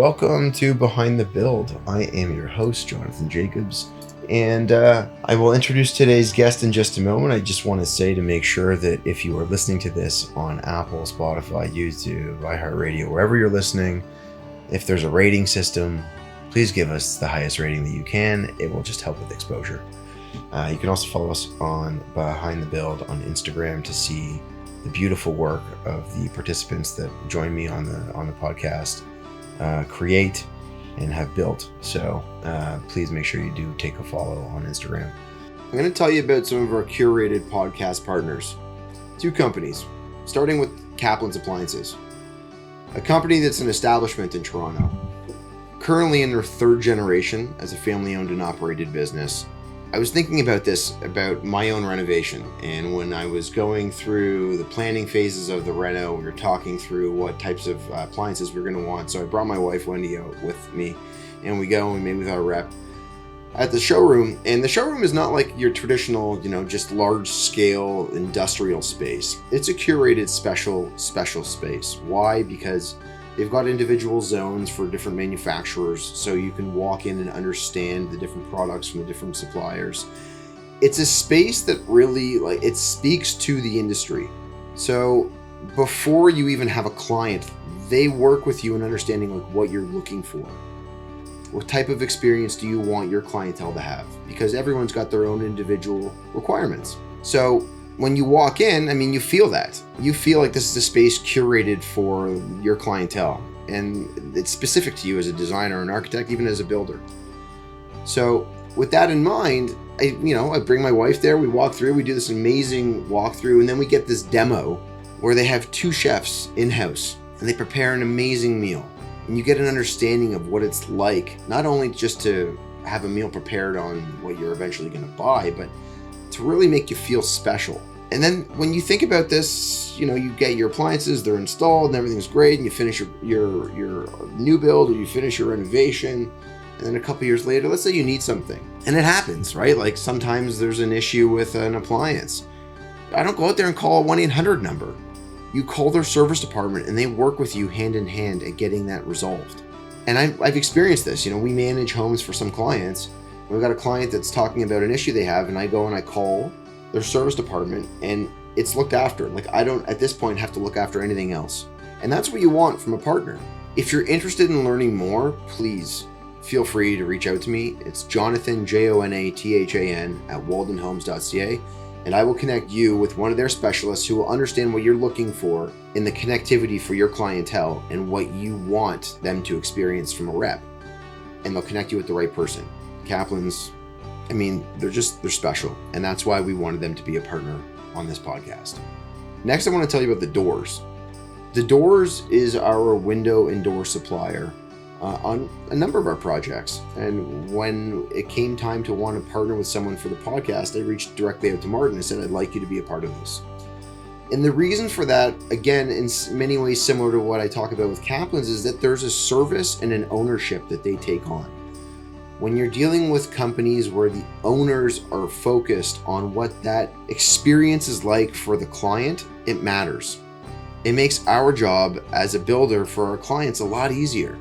welcome to Behind the Build. I am your host, Jonathan Jacobs, and I will introduce today's guest in just a moment. I just want to say to make sure that if you are listening to this on Apple, Spotify, YouTube, iHeartRadio, wherever you're listening, if there's a rating system, please give us the highest rating that you can. It will just help with exposure. You can also follow us on Behind the Build on Instagram to see the beautiful work of the participants that join me on the podcast create and have built. So please make sure you do take a follow on Instagram. I'm going to tell you about some of our curated podcast partners. Two companies, starting with Kaplan's Appliances, a company that's an establishment in Toronto. Currently in their third generation as a family-owned and operated business. I was thinking about my own renovation, and when I was going through the planning phases of the reno, we were talking through what types of appliances we were going to want. So I brought my wife Wendy out with me, and we go and meet with our rep at the showroom. And the showroom is not like your traditional, just large-scale industrial space. It's a curated special space. Why? Because they've got individual zones for different manufacturers, so you can walk in and understand the different products from the different suppliers. It's a space that really, it speaks to the industry. So before you even have a client, they work with you in understanding what you're looking for. What type of experience do you want your clientele to have? Because everyone's got their own individual requirements. So when you walk in, you feel that. You feel like this is a space curated for your clientele, and it's specific to you as a designer, an architect, even as a builder. So with that in mind, I bring my wife there, we walk through, we do this amazing walkthrough, and then we get this demo where they have two chefs in-house, and they prepare an amazing meal. And you get an understanding of what it's like, not only just to have a meal prepared on what you're eventually going to buy, but to really make you feel special. And then when you think about this, you get your appliances, they're installed and everything's great, and you finish your new build, or you finish your renovation, and then a couple years later, let's say you need something. And it happens, right? Like sometimes there's an issue with an appliance. I don't go out there and call a 1-800 number. You call their service department and they work with you hand in hand at getting that resolved. And I've experienced this. We manage homes for some clients. We've got a client that's talking about an issue they have, and I go and I call their service department, and it's looked after. I don't, at this point, have to look after anything else. And that's what you want from a partner. If you're interested in learning more, please feel free to reach out to me. It's Jonathan, Jonathan, at waldenhomes.ca, and I will connect you with one of their specialists who will understand what you're looking for in the connectivity for your clientele and what you want them to experience from a rep. And they'll connect you with the right person. Kaplan's, they're special, and that's why we wanted them to be a partner on this podcast. Next, I want to tell you about The Doors. The Doors is our window and door supplier on a number of our projects. And when it came time to want to partner with someone for the podcast, I reached directly out to Martin and said, I'd like you to be a part of this. And the reason for that, again, in many ways similar to what I talk about with Kaplan's, is that there's a service and an ownership that they take on. When you're dealing with companies where the owners are focused on what that experience is like for the client, it matters. It makes our job as a builder for our clients a lot easier.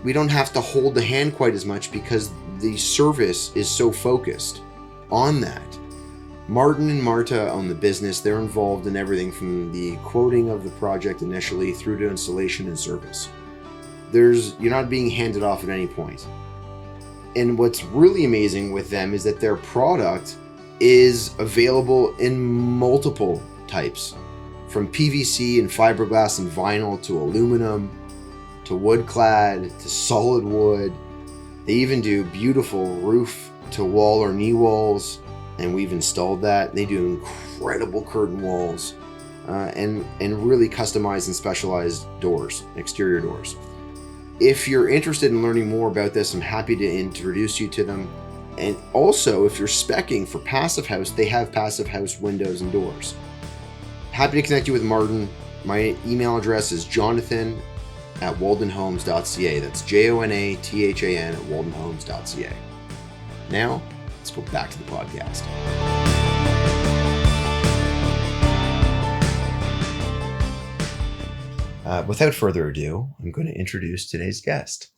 We don't have to hold the hand quite as much because the service is so focused on that. Martin and Marta own the business. They're involved in everything from the quoting of the project initially through to installation and service. You're not being handed off at any point. And what's really amazing with them is that their product is available in multiple types, from PVC and fiberglass and vinyl to aluminum, to wood clad, to solid wood. They even do beautiful roof to wall or knee walls, and we've installed that. They do incredible curtain walls and really customized and specialized doors, exterior doors. If you're interested in learning more about this, I'm happy to introduce you to them. And also, if you're speccing for Passive House, they have Passive House windows and doors. Happy to connect you with Martin. My email address is jonathan at waldenhomes.ca. That's Jonathan at waldenhomes.ca. Now, let's go back to the podcast. Without further ado, I'm going to introduce today's guest.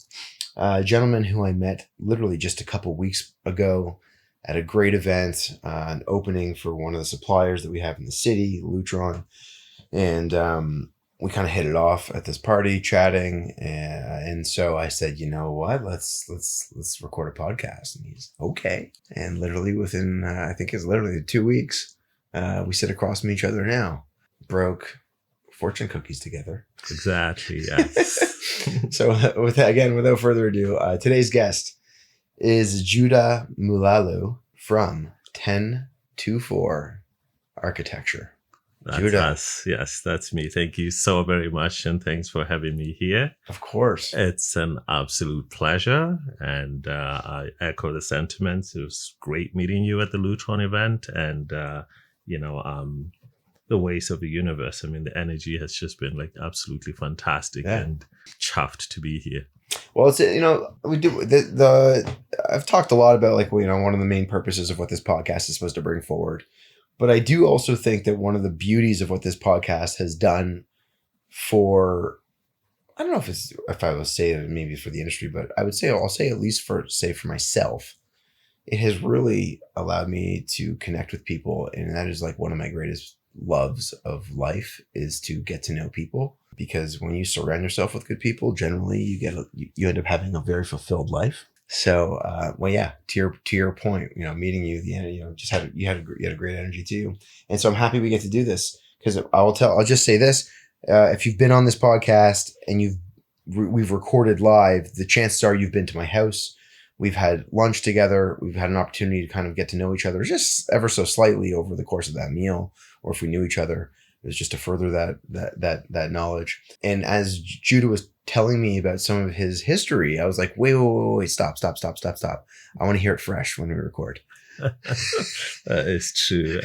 a gentleman who I met literally just a couple weeks ago at a great event, an opening for one of the suppliers that we have in the city, Lutron. And we kind of hit it off at this party, chatting. And so I said, you know what, let's record a podcast. And he's okay. And literally within, I think it's literally 2 weeks, we sit across from each other now. Broke fortune cookies together. Exactly, yes. So without further ado, today's guest is Judah Mulalu from Ten-2-Four Architecture. That's Judah. us. Yes, that's me. Thank you so very much, and thanks for having me here. Of course. It's an absolute pleasure, and I echo the sentiments. It was great meeting you at the Lutron event, and the ways of the universe. I mean, the energy has just been like absolutely fantastic, and chuffed to be here. Well, it's, we do I've talked a lot about one of the main purposes of what this podcast is supposed to bring forward. But I do also think that one of the beauties of what this podcast has done for, I don't know if I will say it maybe for the industry, but I'll say at least for myself, it has really allowed me to connect with people. And that is like one of my greatest loves of life, is to get to know people, because when you surround yourself with good people, generally you end up having a very fulfilled life. So, to your point, meeting you, you had a great energy too. And so I'm happy we get to do this, because I'll just say this. If you've been on this podcast and we've recorded live, the chances are you've been to my house. We've had lunch together. We've had an opportunity to kind of get to know each other just ever so slightly over the course of that meal, or if we knew each other, it was just to further that knowledge. And as Judah was telling me about some of his history, I was like, wait, stop. I want to hear it fresh when we record. That is true.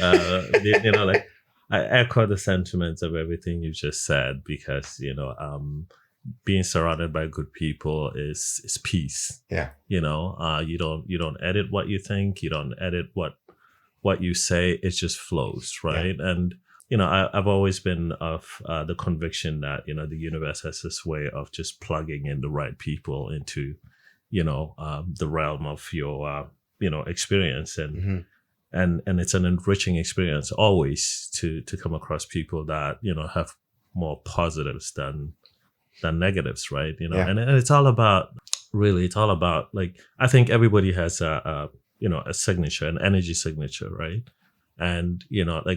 I echo the sentiments of everything you just said, because, being surrounded by good people is peace. Yeah. You don't edit what you think. You don't edit what you say. It just flows. Right. Yeah. And, I've always been of the conviction that, the universe has this way of just plugging in the right people into, the realm of your, experience. And, and it's an enriching experience always to come across people that, have more positives than negatives. Right. And it's all about, like, I think everybody has a signature, an energy signature. Right. And,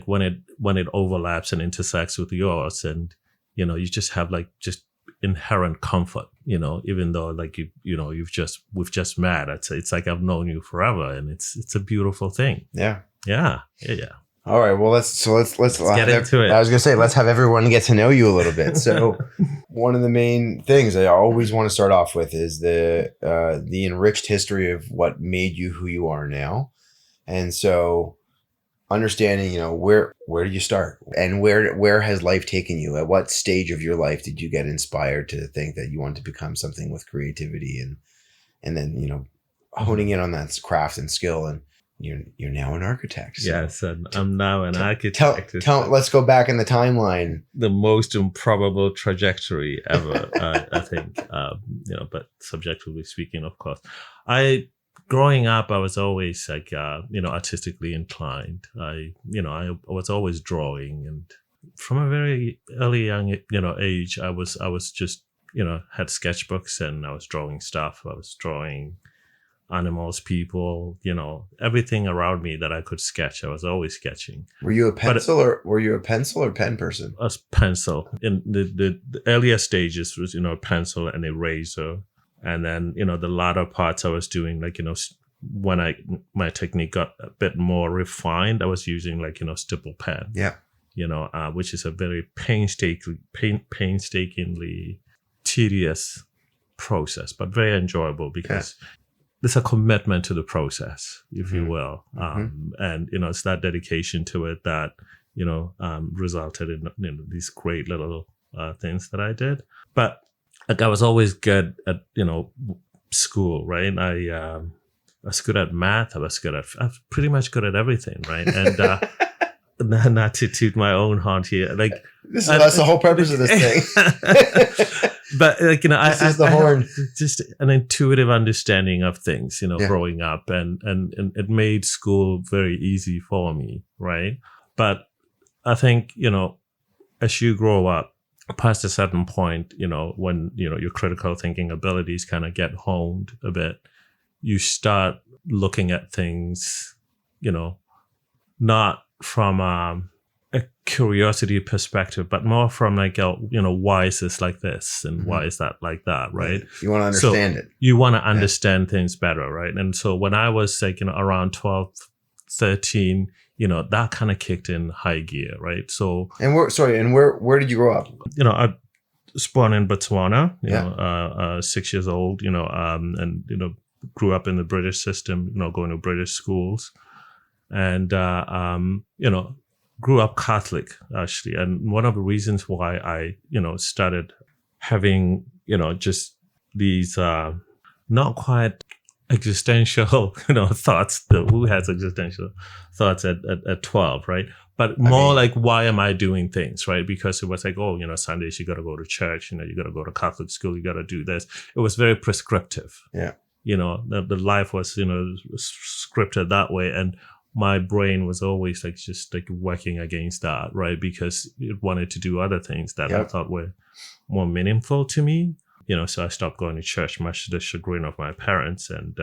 when it overlaps and intersects with yours, and, you just have just inherent comfort, even though we've just met. It's like I've known you forever, and it's a beautiful thing. Yeah. Yeah. All right. Well, let's get into it. I was going to say, let's have everyone get to know you a little bit. So one of the main things I always want to start off with is the enriched history of what made you who you are now. And so understanding, where do you start, and where has life taken you? At what stage of your life did you get inspired to think that you want to become something with creativity, and then, honing in on that craft and skill, and you're now an architect. So yes, and I'm now an architect. Let's go back in the timeline. The most improbable trajectory ever, I think, but subjectively speaking, of course. Growing up, I was always artistically inclined. I was always drawing, and from a very early young, age, I was just, had sketchbooks, and I was drawing stuff. I was drawing animals, people, everything around me that I could sketch. I was always sketching. Were you a pencil or pen person? I was pencil. In the earlier stages was, pencil and eraser. And then, the latter parts I was doing, when my technique got a bit more refined, I was using stipple pen. Yeah. Which is a very painstakingly tedious process, but very enjoyable, because there's a commitment to the process, if you will. And, it's that dedication to it that, resulted in these great little things that I did. But I was always good at, school, right? I was good at math. I was pretty much good at everything, right? And not to toot my own horn here. That's the whole purpose of this thing. But like, you know, This is the horn. Just an intuitive understanding of things, you know, Yeah. growing up, and it made school very easy for me, right? But I think, you know, as you grow up past a certain point, you know, when, you know, your critical thinking abilities kind of get honed a bit, you start looking at things, you know, not from a curiosity perspective, but more from like, you know, why is this like this? And why is that like that? Right. You want to understand it. You want to understand things better. Right. And so when I was like, you know, around 12, 13, you know, that kind of kicked in high gear. Right. So, And where did you grow up? you know, I was born in Botswana, you know, 6 years old, you know, and, you know, grew up in the British system, you know, going to British schools, and, you know, grew up Catholic, actually. And one of the reasons why I, you know, started having, you know, just these not quite existential, you know, thoughts. Who has existential thoughts at 12, right? But more like, why am I doing things, right? Because it was like, oh, you know, Sundays you got to go to church, you know, you got to go to Catholic school, you got to do this. It was very prescriptive. Yeah. You know, the life was, you know, scripted that way. And my brain was always like just like working against that, right? Because it wanted to do other things that I thought were more meaningful to me. You know, so I stopped going to church, much to the chagrin of my parents, and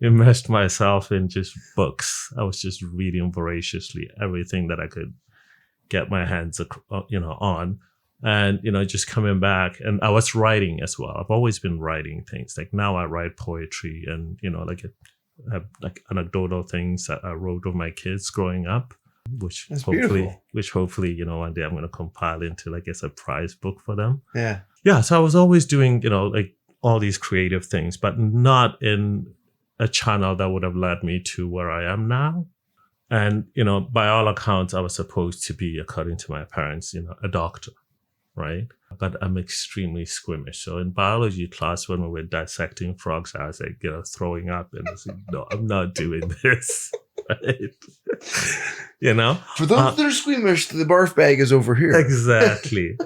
immersed myself in just books. I was just reading voraciously everything that I could get my hands, you know, on. And, you know, just coming back, and I was writing as well. I've always been writing things. Like now I write poetry, and, you know, like I have like anecdotal things that I wrote of my kids growing up, which hopefully, you know, one day I'm going to compile into like a surprise book for them. Yeah. Yeah. So I was always doing, you know, like all these creative things, but not in a channel that would have led me to where I am now. And, you know, by all accounts, I was supposed to be, according to my parents, you know, a doctor. Right. But I'm extremely squeamish. So in biology class, when we were dissecting frogs, I was like, you know, throwing up, and I was like, no, I'm not doing this. Right. You know, for those that are squeamish, the barf bag is over here. Exactly.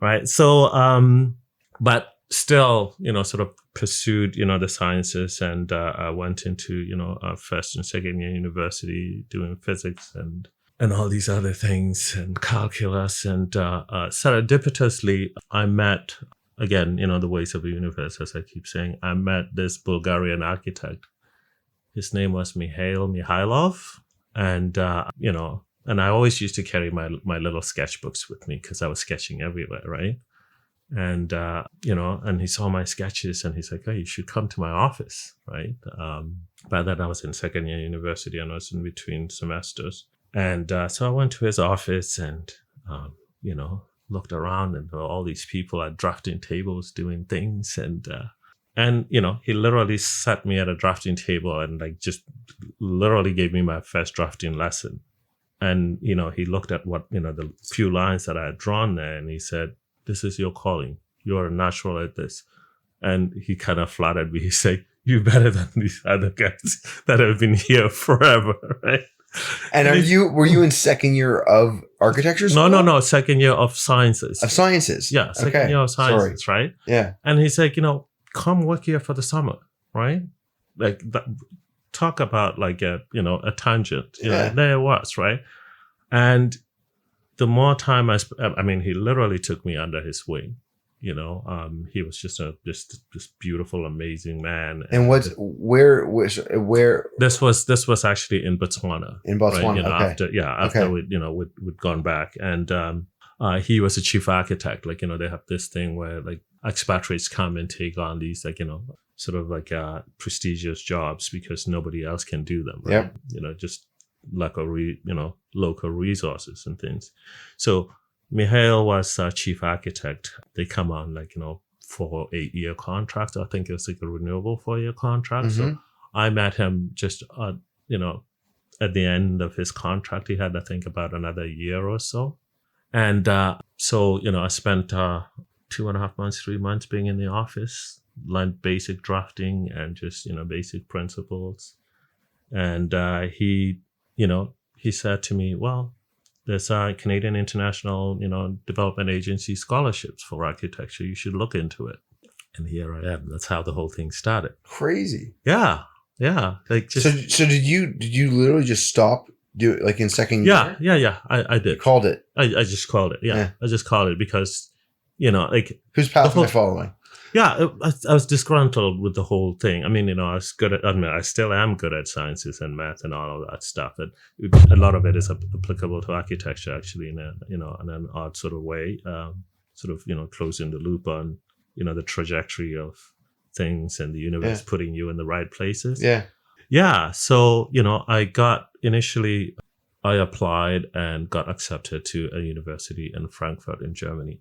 Right. So, but still, you know, sort of pursued, you know, the sciences, and I went into, you know, first and second year university doing physics and all these other things, and calculus, and serendipitously, I met, again, you know, the ways of the universe, as I keep saying, I met this Bulgarian architect. His name was Mihailov. And, you know, and I always used to carry my little sketchbooks with me because I was sketching everywhere, right? And, you know, and he saw my sketches, and he's like, hey, you should come to my office, right? By then I was in second year university, and I was in between semesters. And so I went to his office, and, you know, looked around, and there were all these people at drafting tables doing things. And, you know, he literally sat me at a drafting table and like just literally gave me my first drafting lesson. And, you know, he looked at what, you know, the few lines that I had drawn there, and he said, this is your calling. You're a natural at this. And he kind of flattered me. He said, you're better than these other guys that have been here forever, right? And were you in second year of architecture school? No. Second year of sciences. Of sciences. Yeah. Second year of sciences, right? Yeah. And he's like, you know, come work here for the summer, right? Like that, talk about like a, you know, a tangent. You know, there it was, right? And the more time I mean, he literally took me under his wing. You know, he was just this beautiful, amazing man. And where? This was actually in Botswana. In Botswana, right? You know, okay. after we'd gone back, and he was a chief architect. Like, you know, they have this thing where like expatriates come and take on these, like, you know, sort of like prestigious jobs because nobody else can do them. Right? Yep. You know, just local resources and things. So Mihail was chief architect. They come on like, you know, for 8-year contract. I think it was like a renewable 4-year contract. Mm-hmm. So I met him just, you know, at the end of his contract. He had, I think, about another year or so. And so, you know, I spent 2.5 months, 3 months being in the office, learned basic drafting and just, you know, basic principles. And he, you know, he said to me, well, There's Canadian International, Development Agency scholarships for architecture. You should look into it. And here I am. That's how the whole thing started. Crazy. Yeah. Like just So did you literally just stop do it like in second year? Yeah. I did. You called it. I just called it. Yeah. I just called it because, like whose path am I following? Yeah, I was disgruntled with the whole thing. I mean, I was good at. I mean, I still am good at sciences and math and all of that stuff. And a lot of it is applicable to architecture, actually, in an odd sort of way. Sort of, closing the loop on, the trajectory of things and the universe putting you in the right places. Yeah. So, I applied and got accepted to a university in Frankfurt in Germany.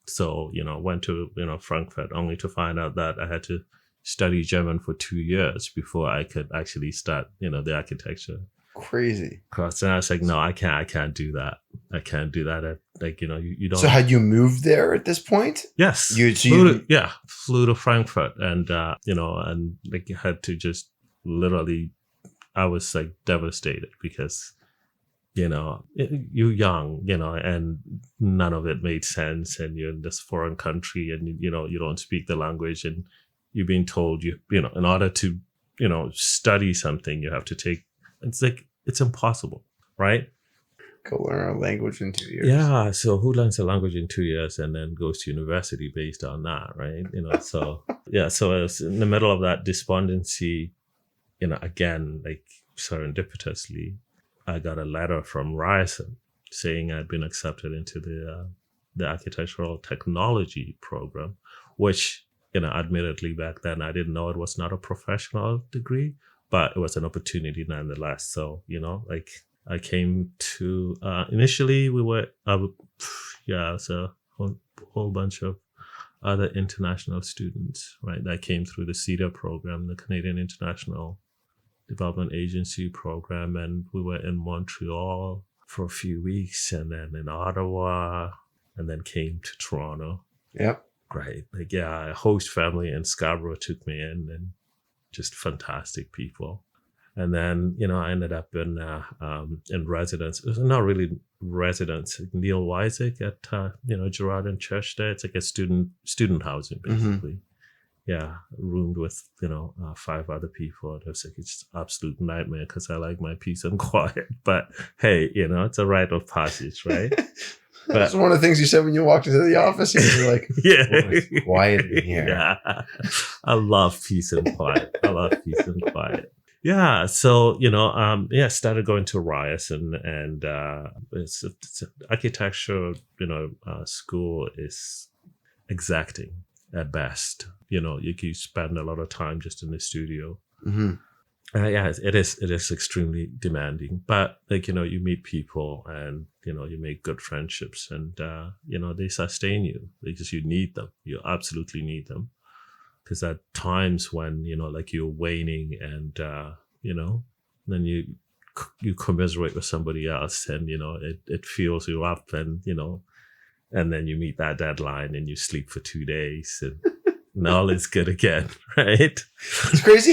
So, went to, Frankfurt only to find out that I had to study German for 2 years before I could actually start, the architecture. Crazy. Course. And I was like, no, I can't do that. I can't do that. You don't. So had you moved there at this point? Yes. Flew to Frankfurt and, and like had to just literally, I was like devastated because, you're young, and none of it made sense. And you're in this foreign country and, you don't speak the language and you're being told in order to, study something, you have to take, it's like, it's impossible, right? Go learn a language in 2 years. Yeah. So who learns a language in 2 years and then goes to university based on that, right? So I was in the middle of that despondency, again, like serendipitously, I got a letter from Ryerson saying I'd been accepted into the architectural technology program, which, admittedly back then I didn't know it was not a professional degree, but it was an opportunity nonetheless. So, I came to, initially we were, it's a whole bunch of other international students, right? That came through the CEDA program, the Canadian International Development Agency program, and we were in Montreal for a few weeks, and then in Ottawa, and then came to Toronto. Yep. Right. A host family in Scarborough took me in, and just fantastic people. And then, I ended up in residence. It was not really residence. Neil Weisig at Gerard and Church there. It's like a student housing basically. Mm-hmm. Yeah, roomed with 5 other people. It was like it's absolute nightmare because I like my peace and quiet. But hey, it's a rite of passage, right? That's one of the things you said when you walked into the office. You're like, it's quiet in here. Yeah, I love peace and quiet. Yeah, so started going to Ryerson, and it's architecture. School is exacting at best. You spend a lot of time just in the studio. Mm-hmm. It is extremely demanding, but you meet people and you make good friendships, and they sustain you because you need them. You absolutely need them, because at times when you're waning and then you commiserate with somebody else, and it fuels you up, and and then you meet that deadline and you sleep for 2 days and all is good again, right? It's crazy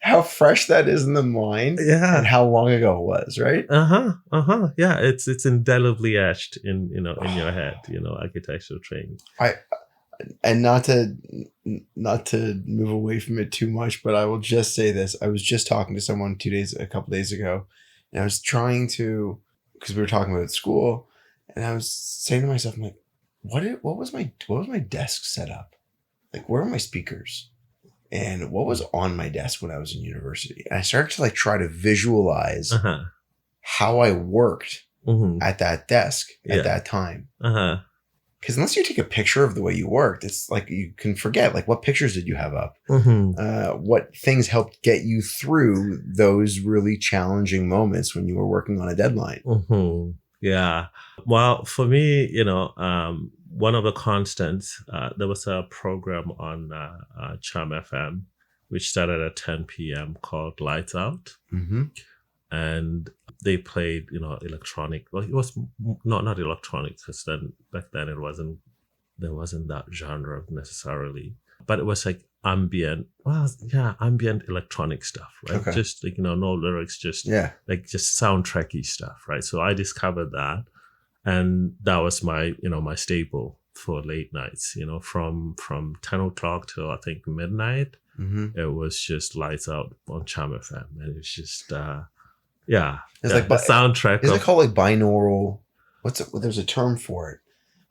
how fresh that is in the mind, and how long ago it was, right? Yeah, it's indelibly etched in in your head, architectural training. And not to move away from it too much, but I will just say this: I was just talking to someone a couple days ago, and I was trying to, because we were talking about school, and I was saying to myself, I'm like, what was my desk set up? Like, where are my speakers? And what was on my desk when I was in university? And I started to try to visualize how I worked at that desk at that time. Because unless you take a picture of the way you worked, it's like you can forget, what pictures did you have up? What things helped get you through those really challenging moments when you were working on a deadline? Yeah. Well, for me, one of the constants, there was a program on Charm FM, which started at 10 p.m. called Lights Out. Mm-hmm. And they played, electronic. Well, it was not electronic, because back then there wasn't that genre necessarily. but it was like ambient. Well, yeah, ambient electronic stuff, right? Okay. Just like, no lyrics, just Yeah. like just soundtracky stuff, right? So I discovered that, and that was my my staple for late nights. From 10 o'clock till I think midnight. Mm-hmm. It was just lights out on Charm FM, and it's just yeah. It's the soundtrack. Is it called like binaural? There's a term for it.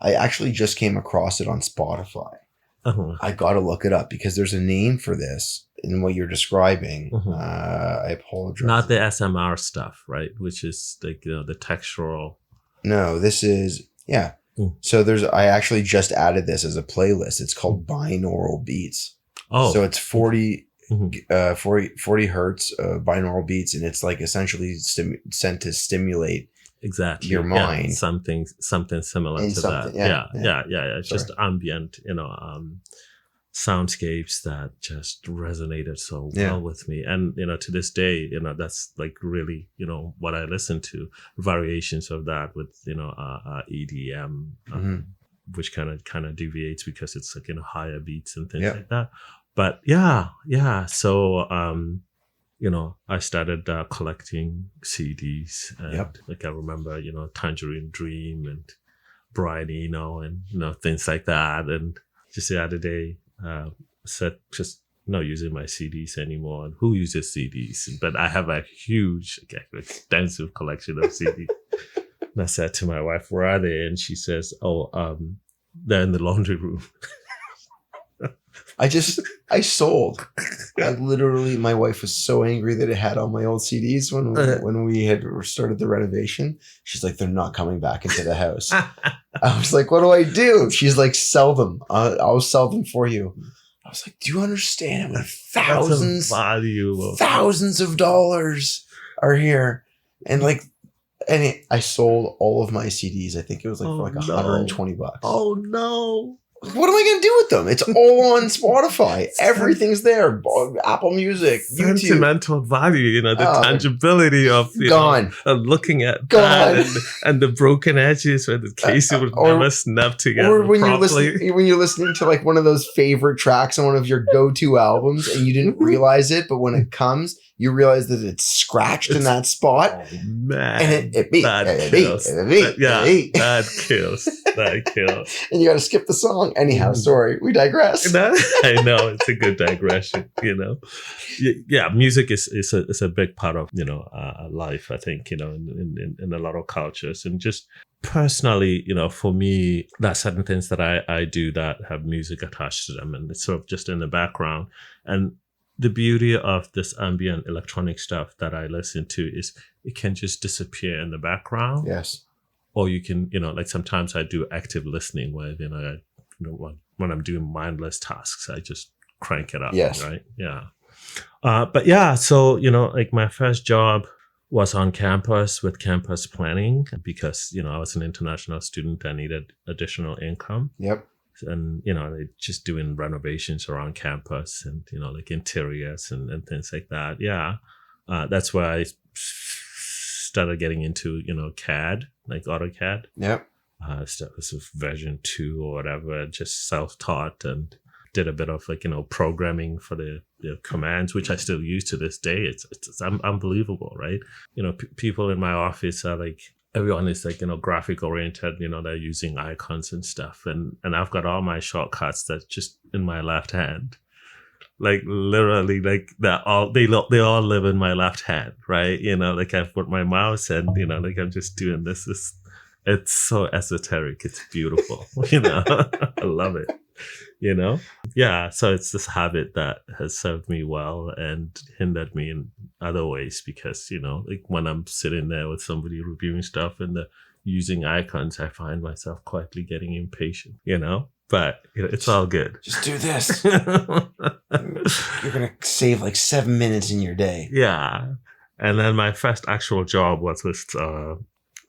I actually just came across it on Spotify. Uh-huh. I got to look it up because there's a name for this in what you're describing. Uh-huh. I apologize. Not the SMR stuff, right? Which is like the textural. No, this is So I actually just added this as a playlist. It's called binaural beats. Oh, so it's 40 hertz binaural beats, and it's like essentially sent to stimulate exactly your mind. Yeah, something similar to that. Yeah. It's just ambient, soundscapes that just resonated so well with me. And to this day, that's like really what I listen to, variations of that with EDM, which kind of deviates because it's like higher beats and things like that. But yeah. So I started collecting CDs, and like I remember Tangerine Dream and Brian Eno and things like that. And just the other day, said just not using my CDs anymore. And who uses CDs? But I have a huge, extensive collection of CDs. And I said to my wife, "Where are they?" And she says, "They're in the laundry room." I sold. My wife was so angry that it had all my old CDs when we had started the renovation. She's like, "They're not coming back into the house." I was like, "What do I do?" She's like, "Sell them. I'll sell them for you." I was like, "Do you understand? Thousands of dollars are here." And I sold all of my CDs. I think it was for $120. Oh no. What am I going to do with them? It's all on Spotify. Everything's there. Apple Music, YouTube. Sentimental value, the tangibility of gone. Of looking at that and the broken edges where the case would never snap together. Or when you're listening to like one of those favorite tracks on one of your go-to albums and you didn't realize it, but when it comes, you realize that it's scratched in that spot. Oh man. And it beats. That kills. That kills. And you got to skip the song. Anyhow, sorry, we digress. I know, it's a good digression. Yeah, music is a big part of life. I think in a lot of cultures, and just personally, for me, there are certain things that I do that have music attached to them, and it's sort of just in the background. And the beauty of this ambient electronic stuff that I listen to is it can just disappear in the background. Yes. Or you can, sometimes I do active listening where, when I'm doing mindless tasks, I just crank it up. Yes. Right. Yeah. But yeah, so, my first job was on campus with campus planning because, I was an international student. I needed additional income. Yep. And, just doing renovations around campus and, interiors and things like that. Yeah. That's where I started getting into, CAD, like AutoCAD. Yep. Stuff was version 2 or whatever, just self-taught, and did a bit of programming for the commands, which I still use to this day. It's unbelievable, right? People in my office are like, everyone is like, graphic oriented, they're using icons and stuff. And I've got all my shortcuts that's just in my left hand. Like literally, like they all live in my left hand, right? Like I've put my mouse and, like I'm just doing this. It's so esoteric. It's beautiful. I love it. Yeah. So it's this habit that has served me well and hindered me in other ways because, like when I'm sitting there with somebody reviewing stuff and they're using icons, I find myself quietly getting impatient, but it's all good. Just do this. You're going to save like 7 minutes in your day. Yeah. And then my first actual job was with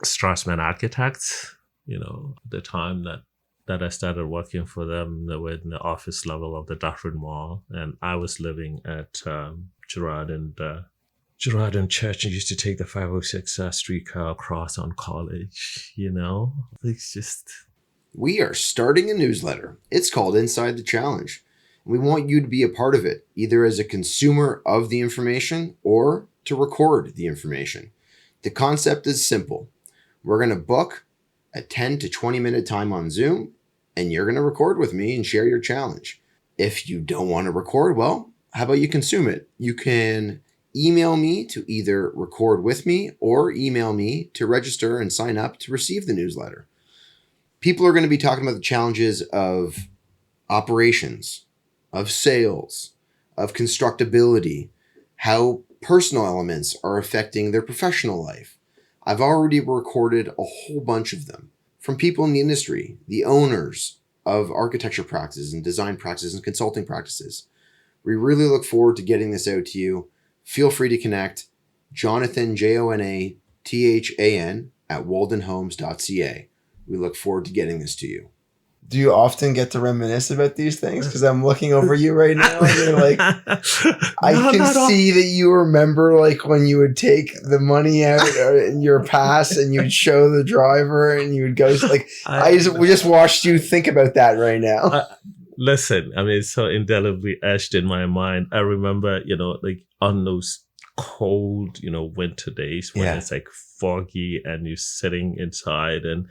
Strassman Architects, the time that I started working for them, they were in the office level of the Dufferin Mall, and I was living at Gerrard and Church, and used to take the 506 streetcar across on College. It's just. We are starting a newsletter. It's called Inside the Challenge. We want you to be a part of it, either as a consumer of the information or to record the information. The concept is simple. We're going to book a 10 to 20 minute time on Zoom, and you're going to record with me and share your challenge. If you don't want to record, well, how about you consume it? You can email me to either record with me or email me to register and sign up to receive the newsletter. People are going to be talking about the challenges of operations, of sales, of constructability, how personal elements are affecting their professional life. I've already recorded a whole bunch of them from people in the industry, the owners of architecture practices and design practices and consulting practices. We really look forward to getting this out to you. Feel free to connect. Jonathan, Jonathan, at waldenhomes.ca. We look forward to getting this to you. Do you often get to reminisce about these things? Because I'm looking over you right now and you're like, I can see that you remember like when you would take the money out in your pass and you'd show the driver and you would go like, we just watched you think about that right now. Listen, I mean, it's so indelibly etched in my mind. I remember, like on those cold, winter days when it's like foggy and you're sitting inside and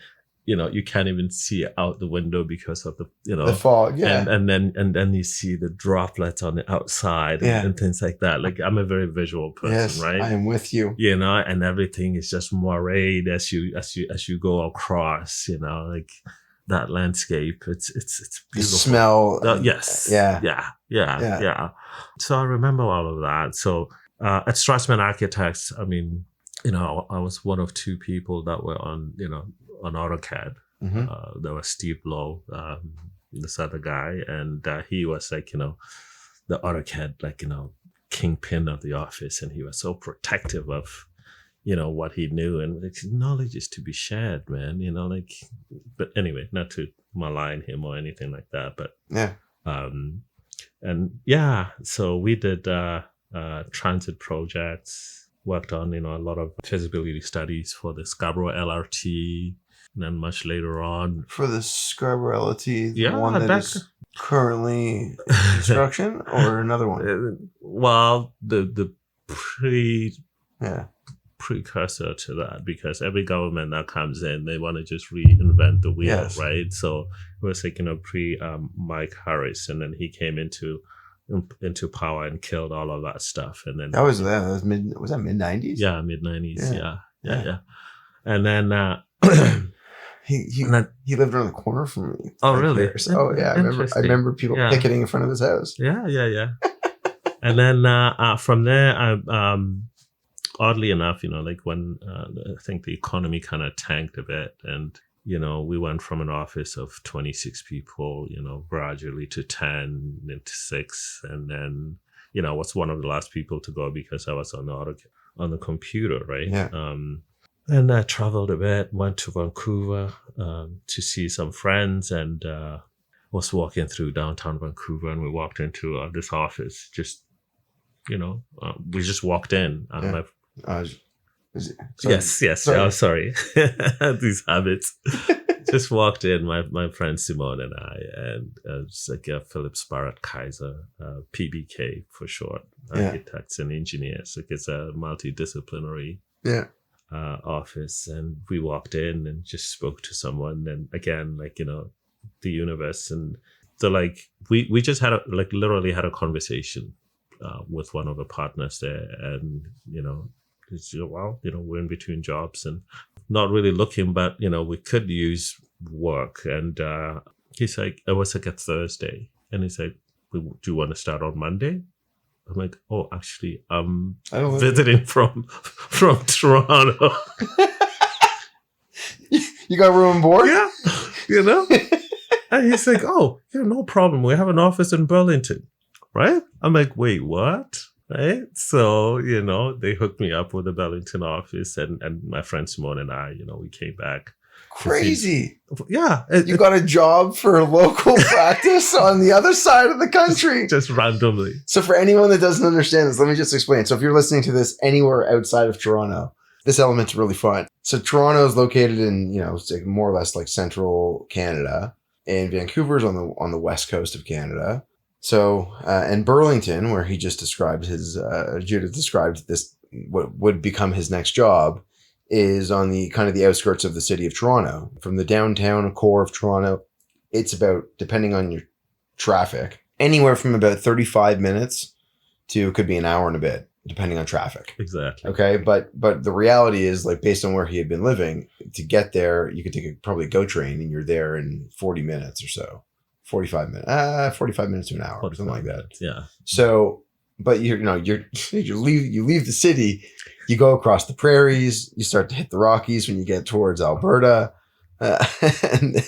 you can't even see out the window because of the fog, and then you see the droplets on the outside and things like that. Like I'm a very visual person, right? I am with you. And everything is just moiré as you go across, like that landscape. It's beautiful. The smell. Yes. Yeah. So I remember all of that. So at Strassman Architects, I mean, I was one of two people that were on AutoCAD. Mm-hmm. There was Steve Lowe, this other guy, and he was like, the AutoCAD, like, kingpin of the office, and he was so protective of, what he knew, and like, knowledge is to be shared, man, but anyway, not to malign him or anything like that, but so we did transit projects, worked on, a lot of feasibility studies for the Scarborough LRT. And then much later on. For the Scarborough LRT, the one that is currently in construction or another one? Well, the precursor to that, because every government that comes in, they want to just reinvent the wheel, right? So it was like, Mike Harris, and then he came into power and killed all of that stuff. And then was that mid-90s? Yeah, mid-90s. Yeah. And then he lived around the corner from me. Oh, really? Oh, yeah. I remember people picketing in front of his house. Yeah. And then from there, I oddly enough, like when I think the economy kind of tanked a bit, and we went from an office of 26 people, gradually to 10, then to 6, and then I was one of the last people to go because I was on the computer, right? Yeah. And I traveled a bit, went to Vancouver to see some friends, and was walking through downtown Vancouver, and we walked into this office. Just, we just walked in. Yes. Sorry. Oh, sorry. These habits. Just walked in, my friend Simone and I, and it's like a Phillips Barrett Kaiser, PBK for short, architects and engineers. Like it's a multidisciplinary office, and we walked in and just spoke to someone, and again, like the universe, and so like we just had literally had a conversation with one of the partners there, and we're in between jobs and not really looking, but we could use work, and he's like, it was like a Thursday, and he's like, do you want to start on Monday? I'm like, oh, actually, I'm visiting from Toronto. You got room and board? Yeah, And he's like, oh, yeah, no problem. We have an office in Burlington, right? I'm like, wait, what? Right? So, they hooked me up with the Burlington office, and my friend Simone and I, we came back. Crazy. Yeah. You got a job for local practice on the other side of the country. Just randomly. So for anyone that doesn't understand this, let me just explain. So if you're listening to this anywhere outside of Toronto, this element's really fun. So Toronto is located in, it's like more or less like central Canada, and Vancouver's on the west coast of Canada. So, in Burlington, where he just described Judith described this, what would become his next job, is on the kind of the outskirts of the city of Toronto. From the downtown core of Toronto, it's about, depending on your traffic, anywhere from about 35 minutes to could be an hour and a bit, depending on traffic. Exactly. Okay, but the reality is, like, based on where he had been living, to get there, you could take probably a GO train, and you're there in 40 minutes or so. 45 minutes, 45 minutes to an hour, something like that. Minutes, yeah. So, but you leave the city, you go across the prairies, you start to hit the Rockies when you get towards Alberta, and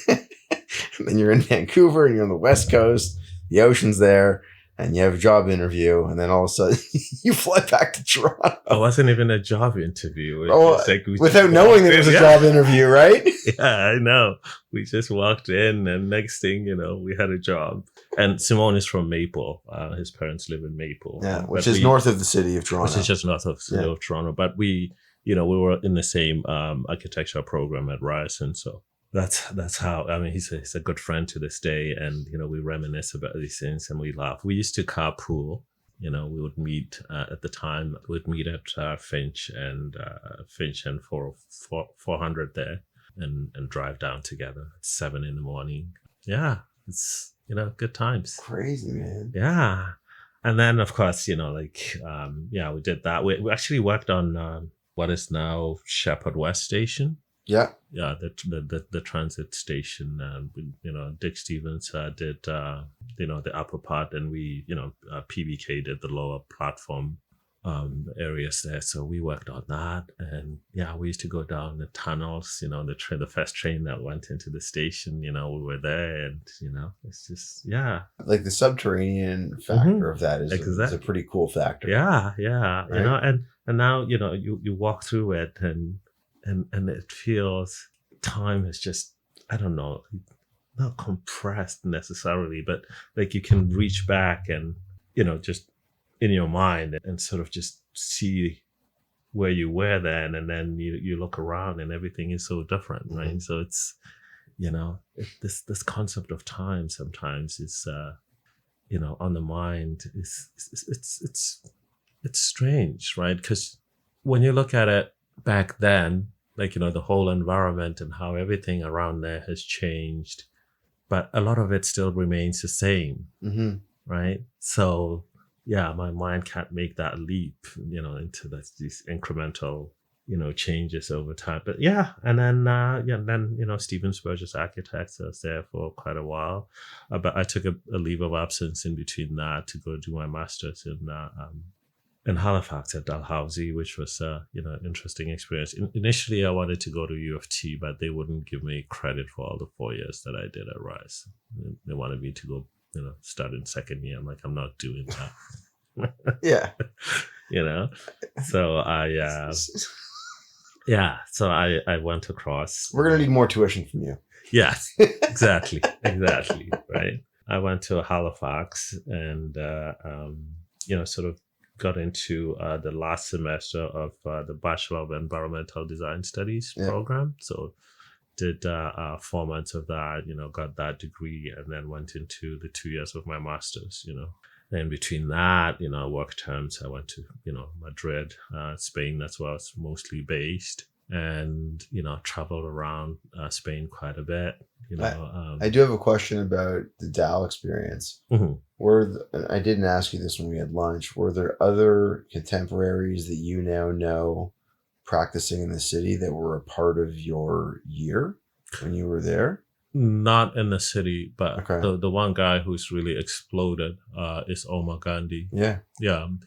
then you're in Vancouver, and you're on the West Coast, the ocean's there, and you have a job interview, and then all of a sudden you fly back to Toronto. It wasn't even a job interview. Without knowing there was a job interview, right? Yeah, I know. We just walked in, and next thing, we had a job. And Simone is from Maple. His parents live in Maple. Yeah, which is north of the city of Toronto. Which is just north of the city of Toronto. But we were in the same architecture program at Ryerson, so that's how. I mean, he's a good friend to this day, and we reminisce about these things and we laugh. We used to carpool. We would meet at the time. We'd meet at Finch and 400 there, and drive down together at 7 a.m. Yeah, it's good times. Crazy, man. Yeah, and then of course we did that. We actually worked on what is now Sheppard West Station. Yeah. Yeah, the transit station. Dick Stevens did the upper part, and we PBK did the lower platform areas there. So we worked on that, and we used to go down the tunnels. The first train that went into the station. We were there, and it's just like the subterranean factor of that is a pretty cool factor. Yeah, right? and now you walk through it, and it feels time is just, I don't know, not compressed necessarily, but like you can reach back and just in your mind and sort of just see where you were then, and then you look around and everything is so different, right? Mm-hmm. So it's this concept of time sometimes is on the mind it's strange, right? Because when you look at it back then, like the whole environment and how everything around there has changed, but a lot of it still remains the same. Mm-hmm. Right? So my mind can't make that leap into these incremental changes over time. But and then Stephen Spurge's Architects, I was there for quite a while, but I took a leave of absence in between that to go do my master's in Halifax at Dalhousie, which was interesting experience. Initially, I wanted to go to U of T, but they wouldn't give me credit for all the 4 years that I did at Rice. They wanted me to go, start in second year. I'm like, I'm not doing that. Yeah. So I went across. We're gonna need more tuition from you. Yes, exactly, right. I went to Halifax and sort of got into the last semester of the Bachelor of Environmental Design Studies program. So did 4 months of that, got that degree, and then went into the 2 years of my master's, And between that, work terms, I went to, Madrid, Spain. That's where I was mostly based, and, traveled around Spain quite a bit. I do have a question about the Dal experience. Mm-hmm. I didn't ask you this when we had lunch. Were there other contemporaries that you now know practicing in the city that were a part of your year when you were there? Not in the city, but okay. the one guy who's really exploded is Omar Gandhi. Yeah,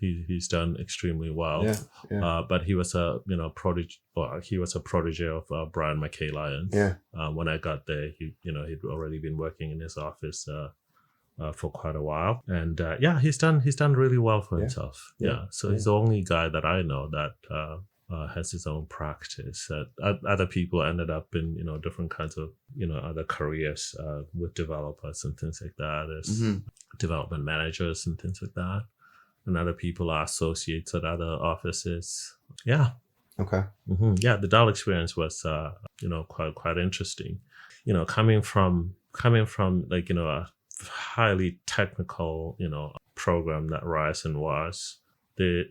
he's done extremely well. Yeah. But he was a prodigy. Well, he was a protege of Brian McKay Lyons. Yeah. When I got there, he'd already been working in his office for quite a while, and he's done really well for himself. So he's the only guy that I know that has his own practice. Other people ended up in different kinds of other careers with developers and things like that. There's development managers and things like that, and other people are associates at other offices. Okay. Mm-hmm. The Dal experience was quite interesting. Coming from like highly technical, program that Ryerson was, the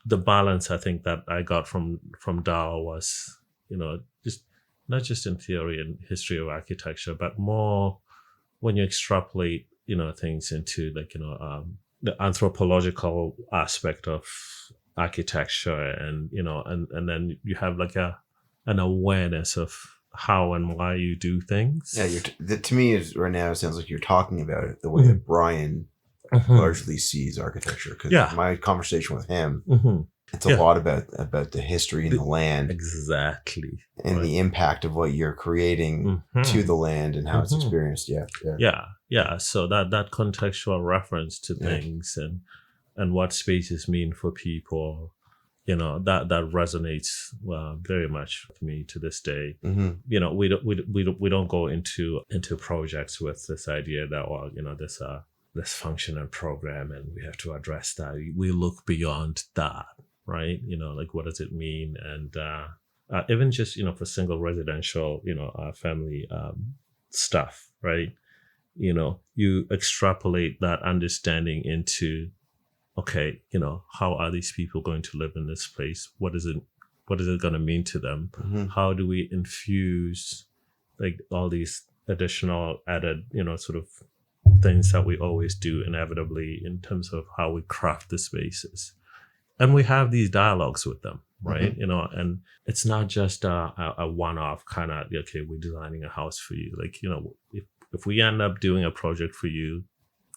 balance I think that I got from Dal was, just not just in theory and history of architecture, but more when you extrapolate, things into like, the anthropological aspect of architecture, and then you have like an awareness of how and why you do things. Yeah, to me, right now, it sounds like you're talking about it the way that Brian largely sees architecture. Because my conversation with him, it's a lot about the history and the land. Exactly. And the impact of what you're creating to the land and how it's experienced. Yeah. So that contextual reference to things and what spaces mean for people, that resonates very much with me to this day. We don't go into projects with this idea that this function and program and we have to address that. We look beyond that, right? Like what does it mean? And even just for single residential family stuff, right? You extrapolate that understanding into, okay, how are these people going to live in this place? What is it going to mean to them? How do we infuse like all these additional added, sort of things that we always do inevitably in terms of how we craft the spaces? And we have these dialogues with them, right? And it's not just a one-off kind of, okay, we're designing a house for you. Like, if we end up doing a project for you,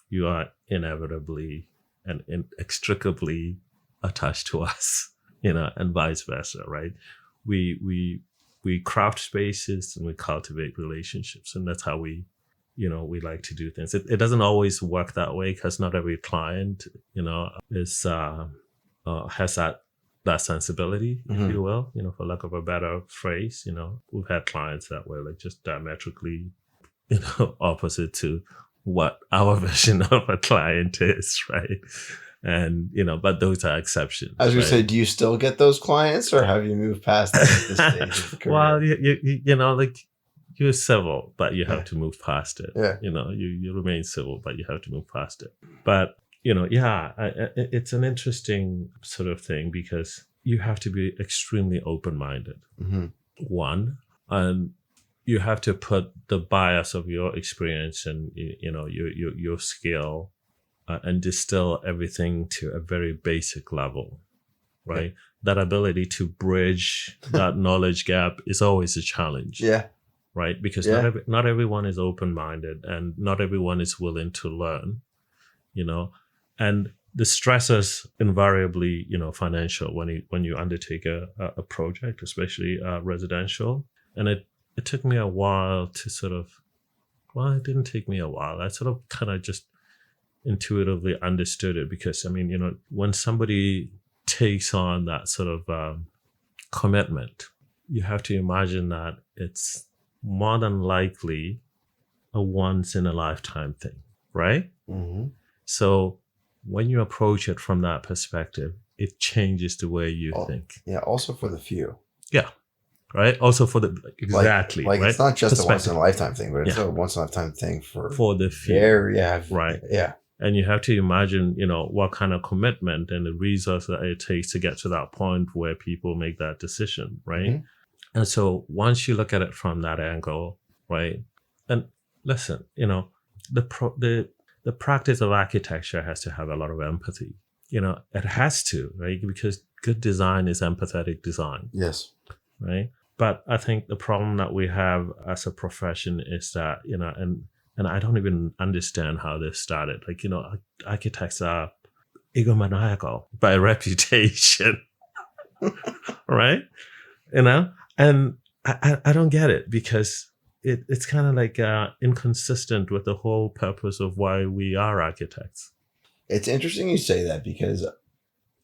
you are inevitably and inextricably attached to us, and vice versa, right? We craft spaces and we cultivate relationships, and that's how we like to do things. It doesn't always work that way because not every client, is has that sensibility, if you will, for lack of a better phrase. We've had clients that were like just diametrically, opposite to what our version of a client is, right? And but those are exceptions. I was gonna say, do you still get those clients, or have you moved past that at this stage of the career? Well, like you're civil, but you have to move past it. You remain civil, but you have to move past it. But it's an interesting sort of thing because you have to be extremely open-minded. One, and you have to put the bias of your experience and your skill and distill everything to a very basic level, right? That ability to bridge that knowledge gap is always a challenge. Right? Because not everyone is open-minded and not everyone is willing to learn, and the stressors invariably, financial when you undertake a project, especially residential. And it took me a while to it didn't take me a while. I sort of kind of just intuitively understood it because, when somebody takes on that sort of commitment, you have to imagine that it's more than likely a once in a lifetime thing, right? So when you approach it from that perspective, it changes the way you think. Yeah. Also for the few. Yeah. Right. Also for the exactly. Like right? It's not just a once in a lifetime thing, but it's a once in a lifetime thing for the few. Right. Yeah. And you have to imagine, what kind of commitment and the resource that it takes to get to that point where people make that decision, right? And so once you look at it from that angle, right? And listen, the practice of architecture has to have a lot of empathy. It has to, right? Because good design is empathetic design. Yes. Right. But I think the problem that we have as a profession is that, and I don't even understand how this started. Like, architects are egomaniacal by reputation, right? And I don't get it because it's kind of like inconsistent with the whole purpose of why we are architects. It's interesting you say that because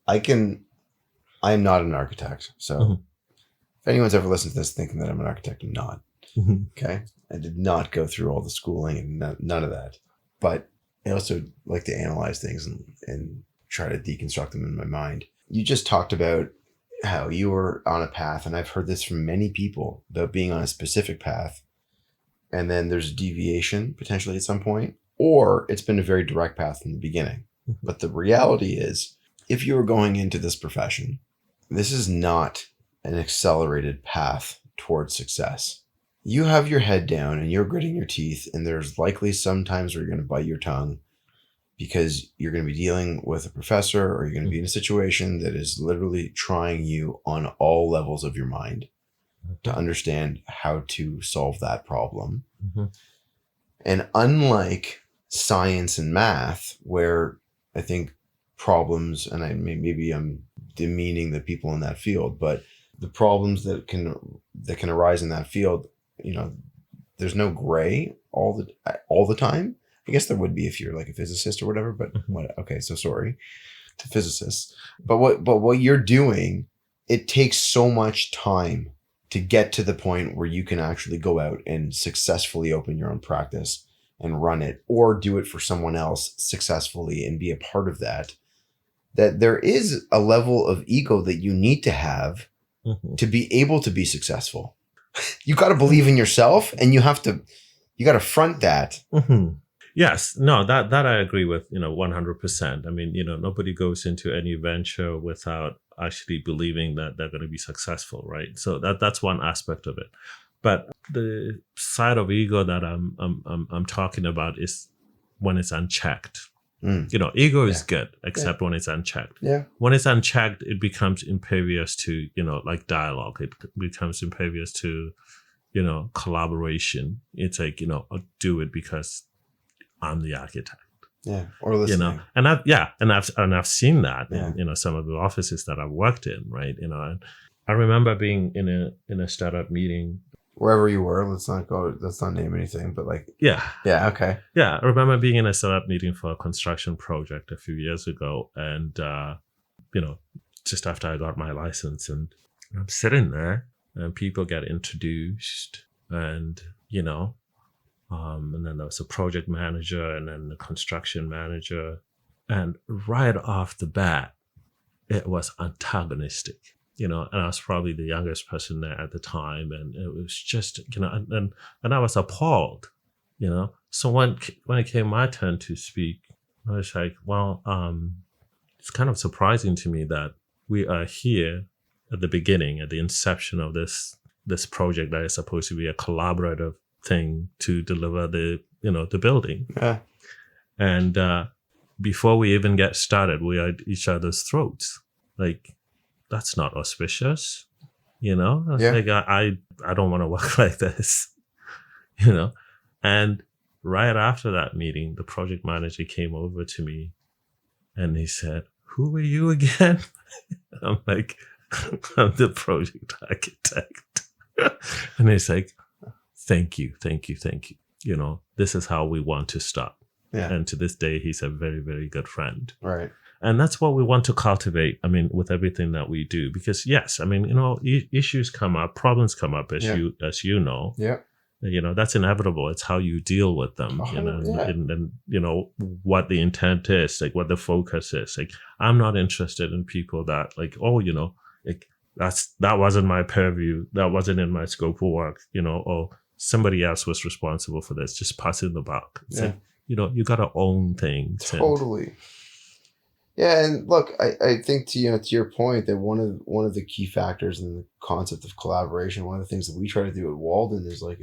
I'm not an architect. So if anyone's ever listened to this thinking that I'm an architect, I'm not. Okay. I did not go through all the schooling and none of that. But I also like to analyze things and try to deconstruct them in my mind. You just talked about how you were on a path, and I've heard this from many people about being on a specific path, and then there's a deviation potentially at some point. or it's been a very direct path from the beginning. But the reality is, if you are going into this profession, this is not an accelerated path towards success. You have your head down and you're gritting your teeth, and there's likely some times where you're going to bite your tongue because you're going to be dealing with a professor, or you're going to be in a situation that is literally trying you on all levels of your mind to understand how to solve that problem. Mm-hmm. And unlike science and math, where I think problems, and maybe I'm demeaning the people in that field, but the problems that can arise in that field, there's no gray all the time. I guess there would be if you're like a physicist or whatever, but okay, so sorry to physicists. But what you're doing, it takes so much time to get to the point where you can actually go out and successfully open your own practice and run it, or do it for someone else successfully and be a part of that there is a level of ego that you need to have to be able to be successful. You got to believe in yourself, and you got to front that. Mm-hmm. Yes, no, that I agree with, 100%. I mean, nobody goes into any venture without actually believing that they're going to be successful, right? So that's one aspect of it. But the side of ego that I'm talking about is when it's unchecked. Ego is good, except when it's unchecked. Yeah. When it's unchecked, it becomes impervious to, like dialogue. It becomes impervious to, collaboration. It's like, I'll do it because I'm the architect. Yeah. Or listening. And I've seen that in, some of the offices that I've worked in, right? And I remember being in a startup meeting. Wherever you were, let's not name anything, but like. Yeah. Yeah. Okay. Yeah. I remember being in a startup meeting for a construction project a few years ago. And, just after I got my license, and I'm sitting there and people get introduced, and, and then there was a project manager and then the construction manager. And right off the bat, it was antagonistic. And I was probably the youngest person there at the time. And it was just, and I was appalled, So when it came my turn to speak, I was like, well, it's kind of surprising to me that we are here at the beginning, at the inception of this project that is supposed to be a collaborative thing to deliver the building. Yeah. And before we even get started, we are at each other's throats. Like, that's not auspicious, Like, I don't want to work like this, And right after that meeting, the project manager came over to me and he said, "Who are you again?" I'm like, "I'm the project architect." And he's like, thank you. This is how we want to start. Yeah. And to this day, he's a very, very good friend. Right. And that's what we want to cultivate, with everything that we do. Because yes, issues come up, problems come up, as you know. Yeah. That's inevitable. It's how you deal with them, and what the intent is, like what the focus is. Like, I'm not interested in people that that wasn't my purview, that wasn't in my scope of work, or somebody else was responsible for this. Just pass it in the buck. It's like, you got to own things. Totally. Yeah, and look, I think to your point that one of the key factors in the concept of collaboration, one of the things that we try to do at Walden is, like,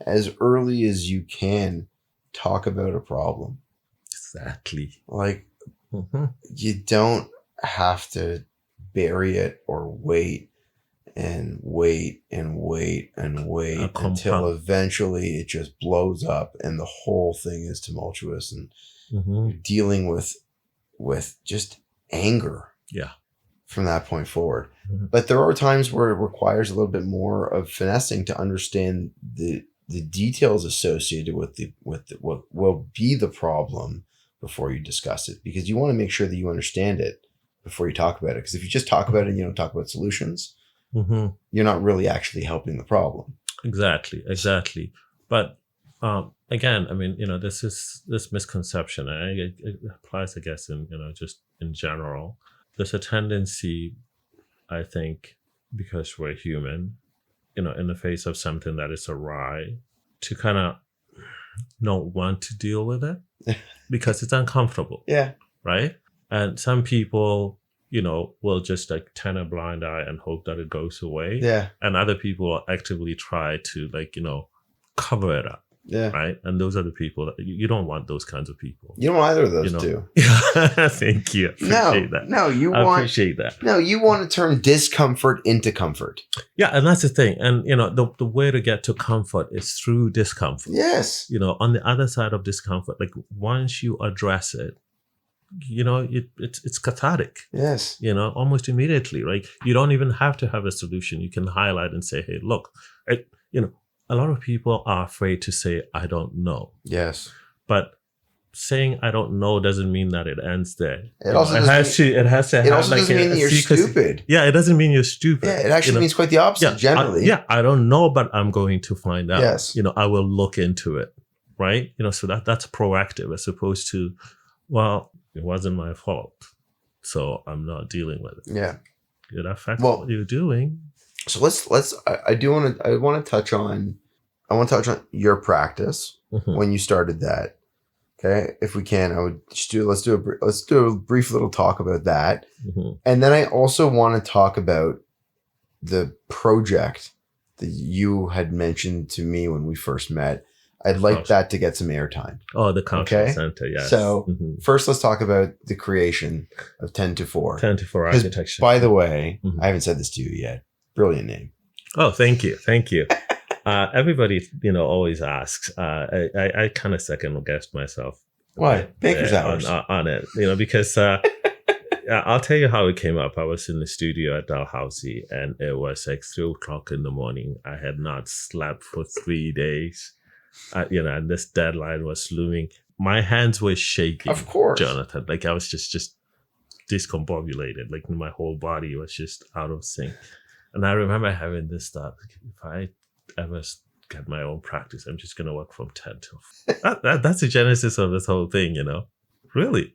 as early as you can, talk about a problem. Exactly. Like, you don't have to bury it or wait until eventually it just blows up and the whole thing is tumultuous, and you're dealing with just anger from that point forward. But there are times where it requires a little bit more of finessing to understand the details associated with what will be the problem before you discuss it, because you want to make sure that you understand it before you talk about it. Because if you just talk about it and you don't talk about solutions, you're not really actually helping the problem. Exactly. But again, this misconception, it applies, I guess, in just in general. There's a tendency, I think, because we're human, in the face of something that is awry, to kind of not want to deal with it because it's uncomfortable. Yeah. Right. And some people, will just like turn a blind eye and hope that it goes away. Yeah. And other people will actively try to cover it up. Yeah. Right. And those are the people that you don't want those kinds of people. You don't want either of those two. Yeah. Thank you. Appreciate that. No, appreciate that. No, you want to turn discomfort into comfort. Yeah. And that's the thing. And, the way to get to comfort is through discomfort. Yes. On the other side of discomfort, like once you address it, it's cathartic. Yes. Almost immediately, right? You don't even have to have a solution. You can highlight and say, hey, look, a lot of people are afraid to say, I don't know. Yes. But saying I don't know doesn't mean that it ends there. It also doesn't mean you're stupid. Yeah, it doesn't mean you're stupid. Yeah, it actually means quite the opposite generally. I don't know, but I'm going to find out. Yes. I will look into it. Right? So that's proactive as opposed to, well, it wasn't my fault, so I'm not dealing with it. Yeah. It affects what you're doing. So I want to touch on your practice when you started that. Okay, if we can, I would just let's do a brief little talk about that, and then I also want to talk about the project that you had mentioned to me when we first met. I'd like that to get some airtime. Oh, the cultural center, yes. So first, let's talk about the creation of 10-2-Four. 10-2-Four architecture. By the way, I haven't said this to you yet. Brilliant name. Oh, thank you. Everybody, always asks. I kind of second guessed myself. Why? Baker's hours on it, because I'll tell you how it came up. I was in the studio at Dalhousie, and it was like 3:00 in the morning. I had not slept for 3 days. And this deadline was looming. My hands were shaking. Of course, Jonathan. Like I was just discombobulated. Like my whole body was just out of sync. And I remember having this thought: if I ever get my own practice, I'm just gonna work from 10 till. That's the genesis of this whole thing, Really.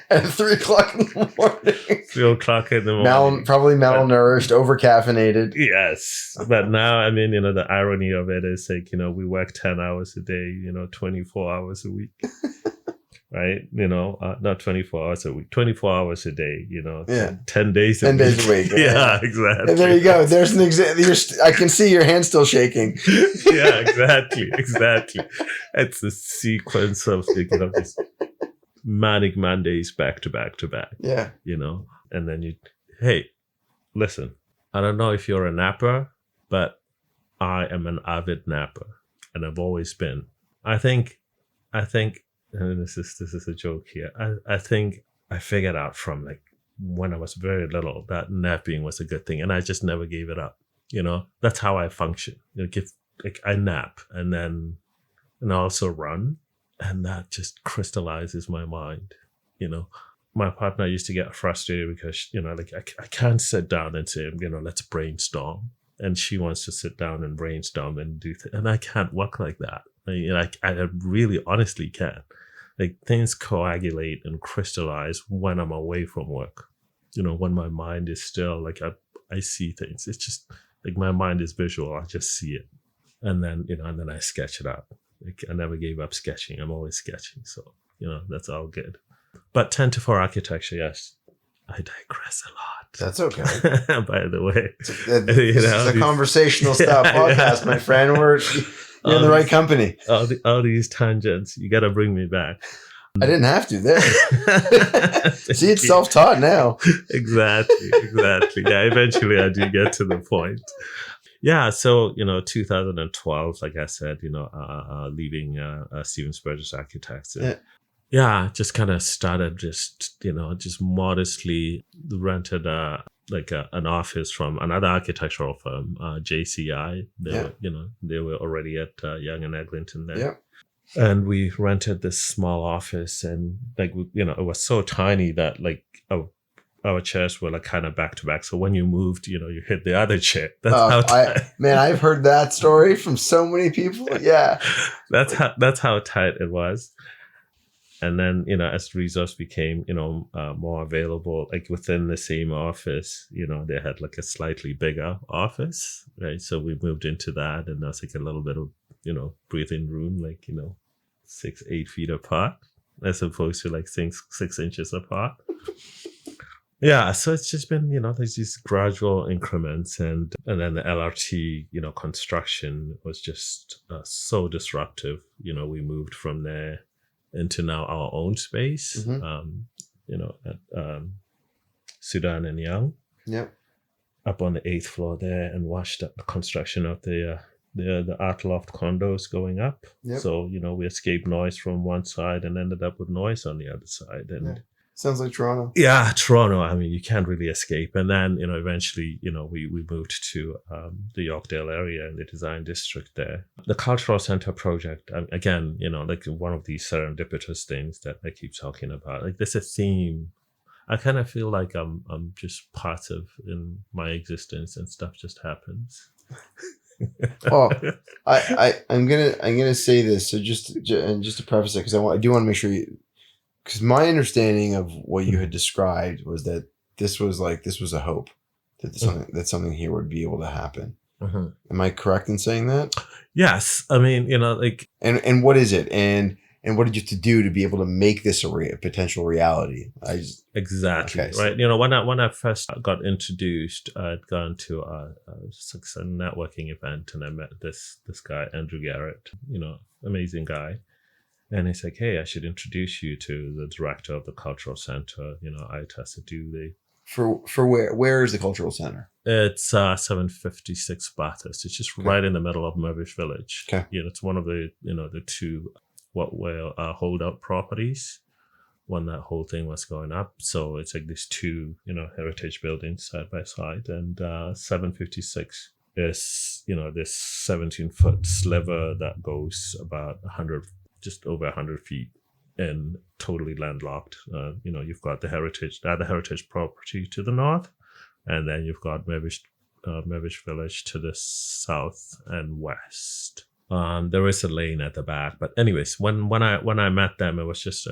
At 3:00 in the morning. 3:00 in the morning. Probably malnourished, over-caffeinated. Yes. But now, the irony of it is like, we work 10 hours a day, 24 hours a week. Right? Not 24 hours a week, 24 hours a day, 10 days a 10 week. days a week. Right? Yeah, exactly. And there you go. There's an example. I can see your hand still shaking. Yeah, exactly. It's a sequence of, these manic Mondays back to back to back. Yeah. And then hey, listen, I don't know if you're a napper, but I am an avid napper, and I've always been. I think, and this is a joke here. I think I figured out from like when I was very little that napping was a good thing, and I just never gave it up. That's how I function. I nap and I also run, and that just crystallizes my mind. My partner used to get frustrated because I can't sit down and say let's brainstorm, and she wants to sit down and brainstorm and do and I can't work like that. I really honestly can't. Like things coagulate and crystallize when I'm away from work. When my mind is still, like I see things. It's just like my mind is visual. I just see it. And then, and then I sketch it out. Like I never gave up sketching. I'm always sketching. So, that's all good. But 10-2-Four architecture, yes, I digress a lot. That's okay. By the way. This is a conversational style podcast, my friend. You're in the right company. All these tangents. You got to bring me back. I didn't have to there. See, it's self-taught now. Exactly. Yeah, eventually I do get to the point. Yeah, so, 2012, like I said, leaving Stephen Burgess Architects. Yeah, just kind of started just modestly rented an office from another architectural firm, JCI. They were already at Young and Eglinton then. Yeah. And we rented this small office, and it was so tiny that our chairs were kind of back to back. So when you moved, you hit the other chair. I've heard that story from so many people. Yeah. That's how tight it was. And then, as resource became, more available, like within the same office, they had a slightly bigger office, right? So we moved into that, and there was a little bit of, breathing room, 6-8 feet apart, as opposed to 6 inches apart. Yeah, so it's just been, there's these gradual increments, and then the LRT, construction was just so disruptive. We moved from there into now our own space, at Sudan and Young. Yep. Up on the 8th floor there, and watched the construction of the art loft condos going up. Yep. So, we escaped noise from one side and ended up with noise on the other side. And sounds like Toronto. Yeah, Toronto. I mean, you can't really escape. And then, eventually, we moved to the Yorkdale area in the design district there. The Cultural Center project, again, one of these serendipitous things that I keep talking about. There's a theme. I kind of feel like I'm just part of in my existence, and stuff just happens. Well, I'm gonna say this. So just to preface it, because I do want to make sure because my understanding of what you had described was that this was a hope that something here would be able to happen. Mm-hmm. Am I correct in saying that? Yes. I mean, and what is it? And what did you have to do to be able to make this a potential reality? Exactly. Okay, right. When I first got introduced, I'd gone to a networking event, and I met this guy, Andrew Garrett, amazing guy. And he's like, hey, I should introduce you to the director of the Cultural Center. I has to do the... For where is the Cultural Center? It's 756 Bathurst. It's just right in the middle of Mirvish Village. Okay. It's one of the, the two what were holdout properties when that whole thing was going up. So it's like these two, heritage buildings side by side. And 756 is, this 17-foot sliver that goes about 100, just over 100 feet, and totally landlocked. You've got the heritage property to the north, and then you've got Mirvish Village to the south and west. There is a lane at the back, but anyways, when I met them, it was just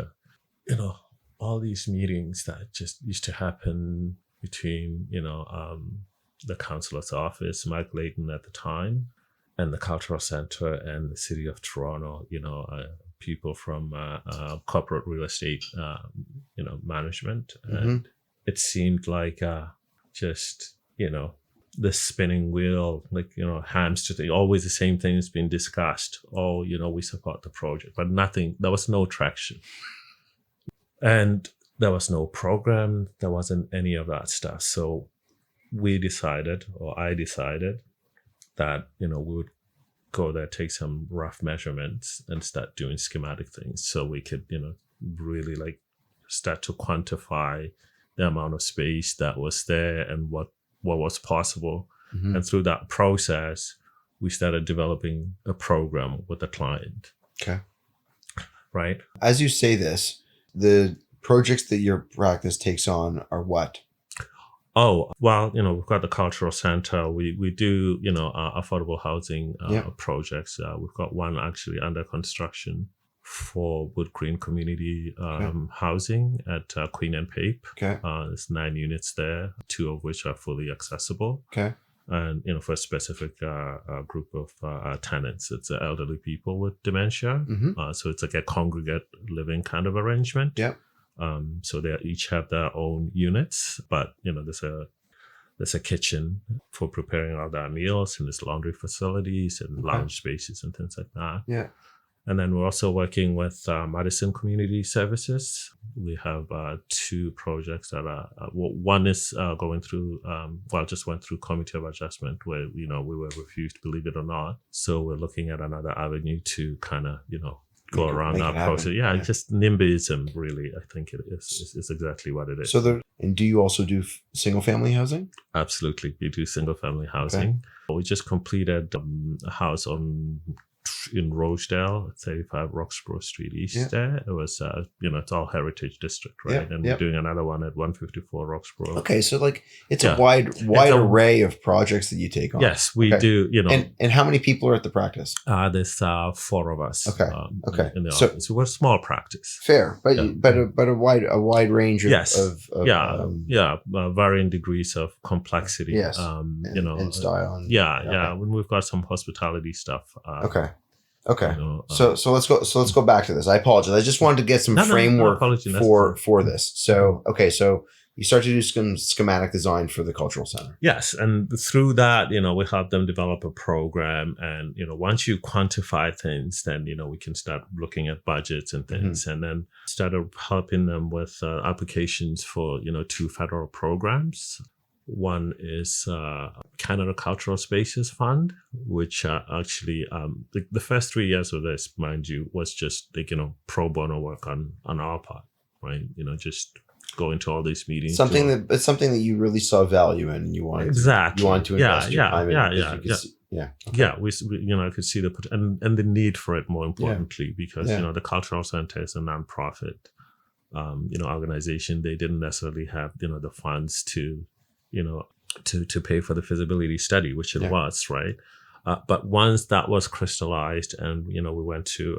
all these meetings that just used to happen between the councillor's office, Mike Layton at the time, and the Cultural Center and the City of Toronto. People from corporate real estate, management, and it seemed like just the spinning wheel, hamster thing, always the same thing is being discussed. Oh, we support the project, but nothing, there was no traction. And there was no program, there wasn't any of that stuff. So I decided that, we would go there, take some rough measurements and start doing schematic things so we could, really start to quantify the amount of space that was there and what was possible. Mm-hmm. And through that process, we started developing a program with the client. Okay. Right. As you say this, the projects that your practice takes on are what? Oh, well, we've got the Cultural Center. We do, affordable housing projects. We've got one actually under construction for Wood Green Community housing at Queen and Pape. Okay. There's 9 units there, 2 of which are fully accessible. Okay. And, for a specific group of tenants. It's elderly people with dementia. Mm-hmm. So it's like a congregate living kind of arrangement. Yeah. So they each have their own units, but there's a kitchen for preparing all their meals, and there's laundry facilities and lounge spaces and things like that. Yeah. And then we're also working with Madison Community Services. We have 2 projects that are, one is going through, just went through Committee of Adjustment where, we were refused, believe it or not. So we're looking at another avenue to kind of, go around that process. Yeah, just NIMBYism, really, I think it is exactly what it is. So and do you also do single family housing? Absolutely. We do single family housing. Okay. We just completed a house in Rosedale, 35 Roxborough Street East there. It was, it's all heritage district, right? Yep. And we're doing another one at 154 Roxborough. Okay, so it's a wide array of projects that you take on. Yes, we do, And how many people are at the practice? There's 4 of us. Okay. In the office. We're a small practice. Fair, but a wide range of varying degrees of complexity. Yes. And style. When we've got some hospitality stuff. Okay. Okay. You know, So let's go back to this. I apologize. I just wanted to get some framework for this. So okay, so you start to do some schematic design for the cultural center. Yes, and through that, we help them develop a program, and once you quantify things, then we can start looking at budgets and things, and then started helping them with applications for 2 federal programs. One is Canada Cultural Spaces Fund, which actually the first 3 years of this, mind you, was just pro bono work on our part, right? Just go into all these meetings. It's something that you really saw value in, and you wanted to invest your time in. I could see the and the need for it, more importantly, because the cultural center is a nonprofit organization. They didn't necessarily have the funds to pay for the feasibility study, which it was, right? But once that was crystallized, and we went to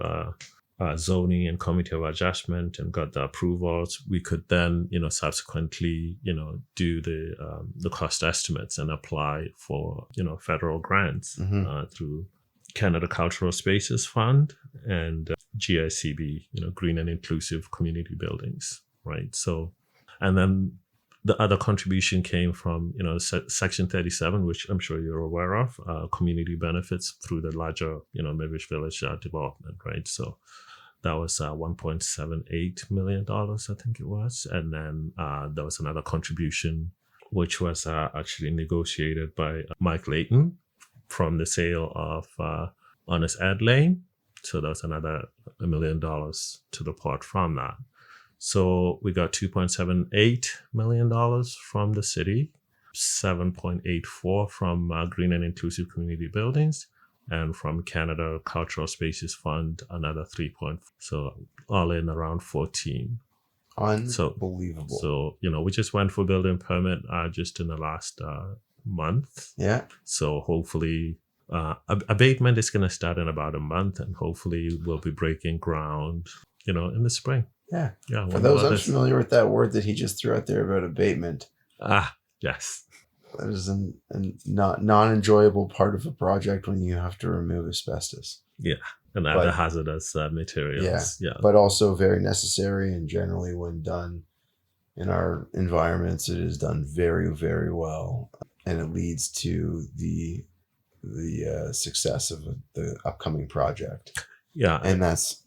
zoning and committee of adjustment and got the approvals, we could then subsequently do the cost estimates and apply for federal grants through Canada Cultural Spaces Fund and GICB, Green and Inclusive Community Buildings, right? So, and then the other contribution came from, Section 37, which I'm sure you're aware of, community benefits through the larger, Mavis Village development, right? So that was $1.78 million, I think it was. And then there was another contribution, which was actually negotiated by Mike Layton from the sale of Honest Ed Lane. So that was another $1 million to the port from that. So we got $2.78 million from the city, 7.84 from Green and Inclusive Community Buildings, and from Canada Cultural Spaces Fund, another 3. So all in around 14. Unbelievable. So, we just went for building permit just in the last month. Yeah. So hopefully abatement is going to start in about a month, and hopefully we'll be breaking ground, in the spring. Yeah. For those unfamiliar with that word that he just threw out there about abatement. Yes. That is a non-enjoyable part of a project when you have to remove asbestos. Yeah. And other hazardous materials. Yeah. But also very necessary, and generally when done in our environments, it is done very, very well. And it leads to the success of the upcoming project. Yeah. And it's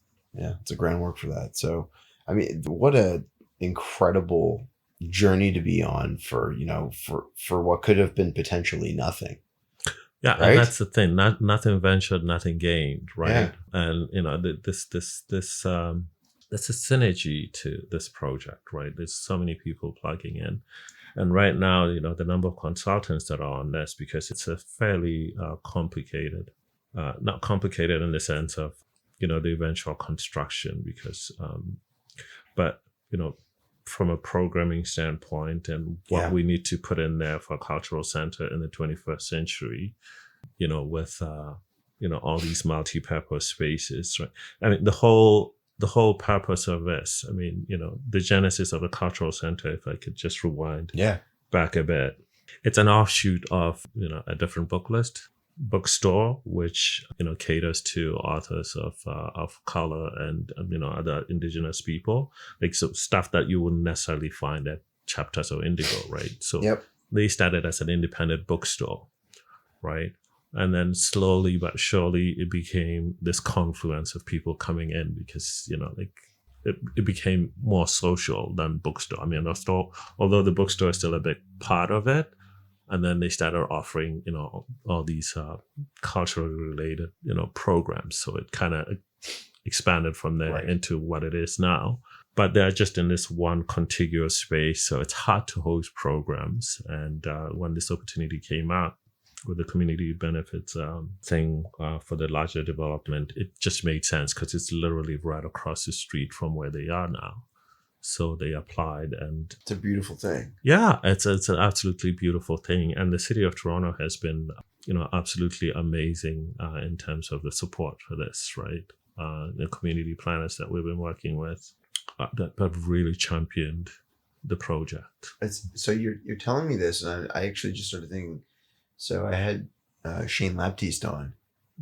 a groundwork for that. So, I mean, what a incredible journey to be on for what could have been potentially nothing. Yeah, right? And that's the thing. Nothing ventured, nothing gained, right? Yeah. And there's a synergy to this project, right? There's so many people plugging in. And right now, the number of consultants that are on this, because it's a fairly complicated, not complicated in the sense of, the eventual construction, because, but, from a programming standpoint and what we need to put in there for a cultural center in the 21st century, with, all these multi-purpose spaces, right? I mean, the whole purpose of this, I mean, the genesis of the cultural center, if I could just rewind back a bit, it's an offshoot of, a different bookstore, which, caters to authors of color and, other indigenous people, like so stuff that you wouldn't necessarily find at Chapters or Indigo, right? So they started as an independent bookstore, right? And then slowly but surely it became this confluence of people coming in because, it became more social than bookstore. I mean, although the bookstore is still a big part of it, and then they started offering, all these culturally related, programs. So it kind of expanded from there into what it is now. But they're just in this one contiguous space, so it's hard to host programs. And when this opportunity came out with the community benefits thing for the larger development, it just made sense because it's literally right across the street from where they are now. So they applied, and it's a beautiful thing. Yeah, it's an absolutely beautiful thing. And the city of Toronto has been, absolutely amazing in terms of the support for this, right? The community planners that we've been working with that have really championed the project. So you're telling me this, and I actually just started thinking. So I had Shane Laptiste on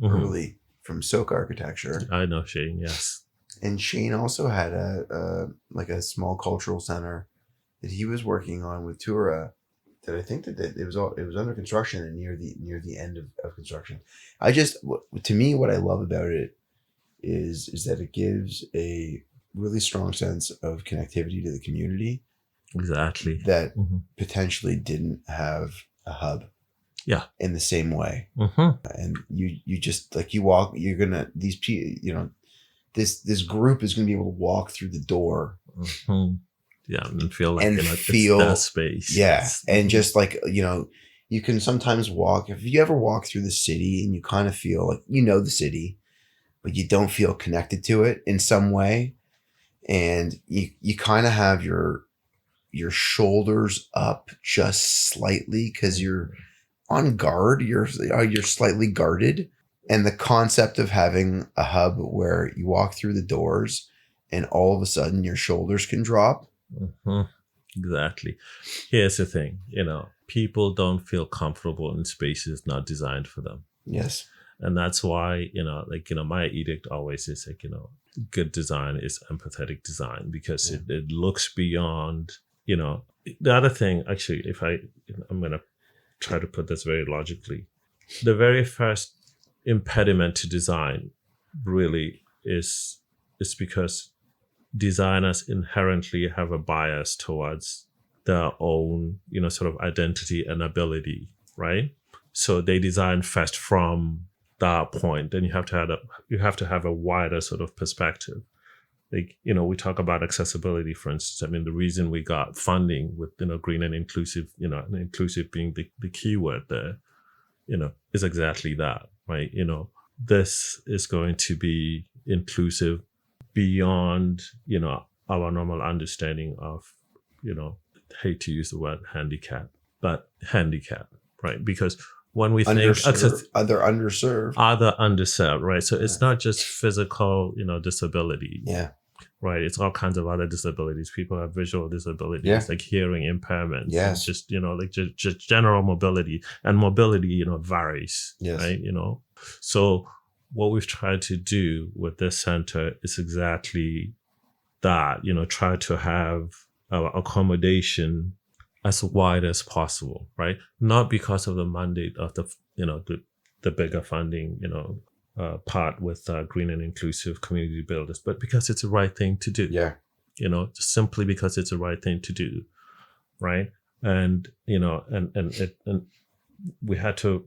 early from Soak Architecture. I know Shane, yes. And Shane also had a small cultural center that he was working on with Tura. That I think that it was under construction and near the end of construction. To me, what I love about it is that it gives a really strong sense of connectivity to the community. Exactly. That potentially didn't have a hub. Yeah. In the same way. And you just like you walk, you're gonna these people, this group is gonna be able to walk through the door. Yeah, and feel like and it's their space. Yeah, and just like you can sometimes walk. If you ever walk through the city and you kind of feel like the city, but you don't feel connected to it in some way, and you kind of have your shoulders up just slightly because you're on guard. You're slightly guarded, and the concept of having a hub where you walk through the doors and all of a sudden your shoulders can drop. Exactly. Here's the thing, people don't feel comfortable in spaces not designed for them. Yes. And that's why, my edict always is like, good design is empathetic design because it looks beyond, the other thing, actually, I'm going to try to put this very logically. The very first impediment to design really is because designers inherently have a bias towards their own, sort of identity and ability, right? So they design first from that point. Then you have to have a wider sort of perspective. Like, we talk about accessibility, for instance. I mean, the reason we got funding with, green and inclusive, and inclusive being the key word there, is exactly that, right? This is going to be inclusive beyond, our normal understanding of, hate to use the word handicap, but handicap, right? Because when we think other underserved, right? So it's not just physical, disability. Yeah. Right. It's all kinds of other disabilities. People have visual disabilities, like hearing impairments. Yes. Just, just general mobility, and mobility, varies. Yes. Right. So what we've tried to do with this center is exactly that, try to have our accommodation as wide as possible, right? Not because of the mandate of the bigger funding, part with green and inclusive community builders, but because it's the right thing to do. Yeah. Just simply because it's the right thing to do, right? And and we had to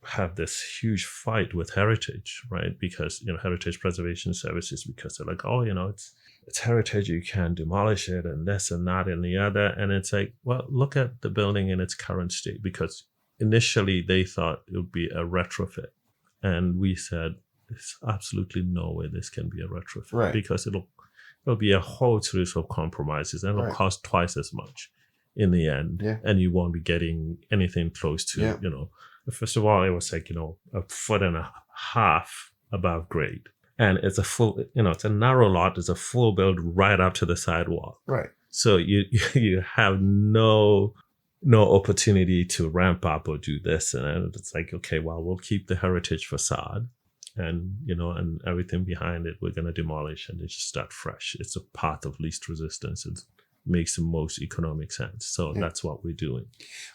have this huge fight with heritage, right? Because heritage preservation services, because they're like, oh, it's heritage, you can't demolish it, and this and that and the other. And it's like, well, look at the building in its current state, because initially they thought it would be a retrofit. And we said, there's absolutely no way this can be a retrofit, right? Because it'll be a whole series of compromises, and it'll cost twice as much in the end. Yeah. And you won't be getting anything close to, first of all, it was like, a foot and a half above grade. And it's a full, it's a narrow lot. It's a full build right up to the sidewalk. Right. So you have no opportunity to ramp up or do this. And it's like, okay, well, we'll keep the heritage facade and, and everything behind it, we're going to demolish and just start fresh. It's a path of least resistance. It makes the most economic sense. So that's what we're doing.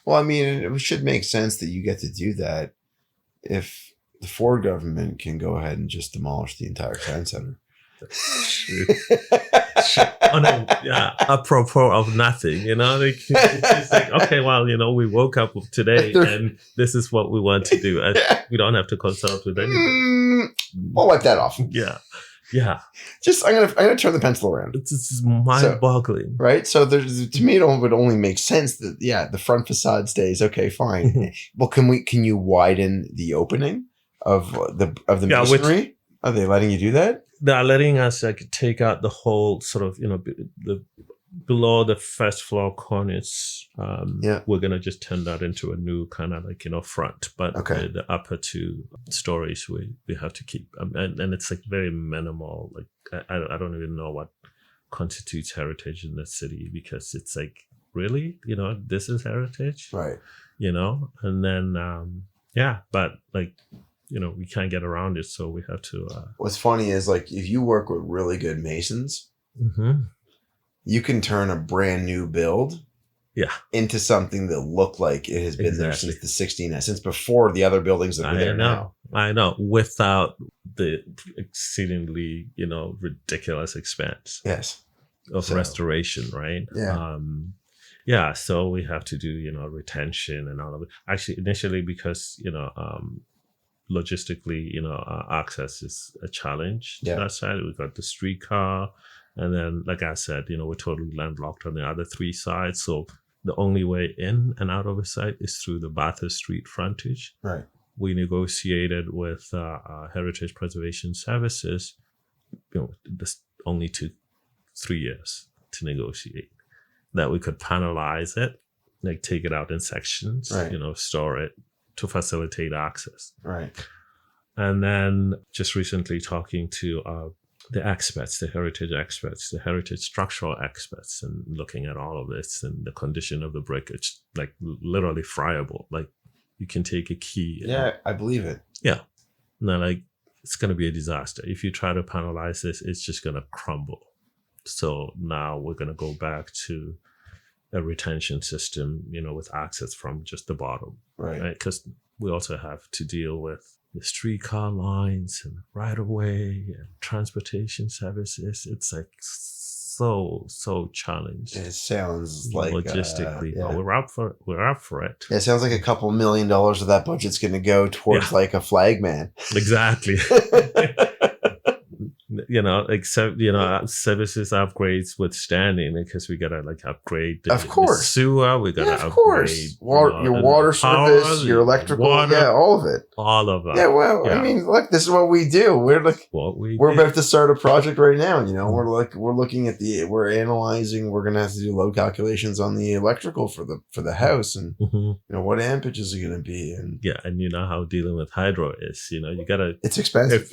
Well, I mean, it should make sense that you get to do that if the Ford government can go ahead and just demolish the entire town center. Oh, no, yeah, apropos of nothing, it's just like, okay, well, we woke up today and this is what we want to do. And we don't have to consult with anybody. I'll wipe that off. Yeah. Just I'm gonna turn the pencil around. It's mind-boggling, right? So to me, it would only make sense that the front facade stays. Okay, fine. Well, can you widen the opening of the masonry? Are they letting you do that? They're letting us take out the whole sort of the below the first floor cornice. We're gonna just turn that into a new kind of front, but the upper two stories we have to keep, and it's very minimal. I don't even know what constitutes heritage in this city, because it's really this is heritage, right? And then but we can't get around it. So we have to. What's funny is like if you work with really good masons, you can turn a brand new build into something that looked like it has been there since the 1600s, since before the other buildings that are there now. I know, without the exceedingly, ridiculous expense. Yes. Of restoration, right? Yeah. So we have to do, retention and all of it. Actually, initially, because, logistically, access is a challenge to that side. We've got the streetcar. And then, like I said, we're totally landlocked on the other three sides. So the only way in and out of a site is through the Bathurst Street frontage. Right. We negotiated with Heritage Preservation Services, this only took 3 years to negotiate, that we could panelize it, like take it out in sections, store it to facilitate access. Right. And then just recently talking to the experts, the heritage experts, the heritage structural experts, and looking at all of this and the condition of the brick, it's like literally friable. Like you can take a key. I believe it. Yeah. And then like, it's going to be a disaster. If you try to panelize this, it's just going to crumble. So now we're going to go back to a retention system, with access from just the bottom, right? Because we also have to deal with the streetcar lines and right of way and transportation services. It's like so challenged. It sounds like logistically, but we're up for it. It sounds like a couple $1 million of that budget's going to go towards like a flagman. Exactly. Services upgrades withstanding, because we gotta like upgrade the sewer, we gotta upgrade your water service, your electrical, all of it. All of that. Yeah, well, I mean, look, this is what we do. We're about to start a project right now. We're looking at we're analyzing. We're gonna have to do load calculations on the electrical for the house, and what ampage is it gonna be, and and you know how dealing with hydro is. You gotta. It's expensive.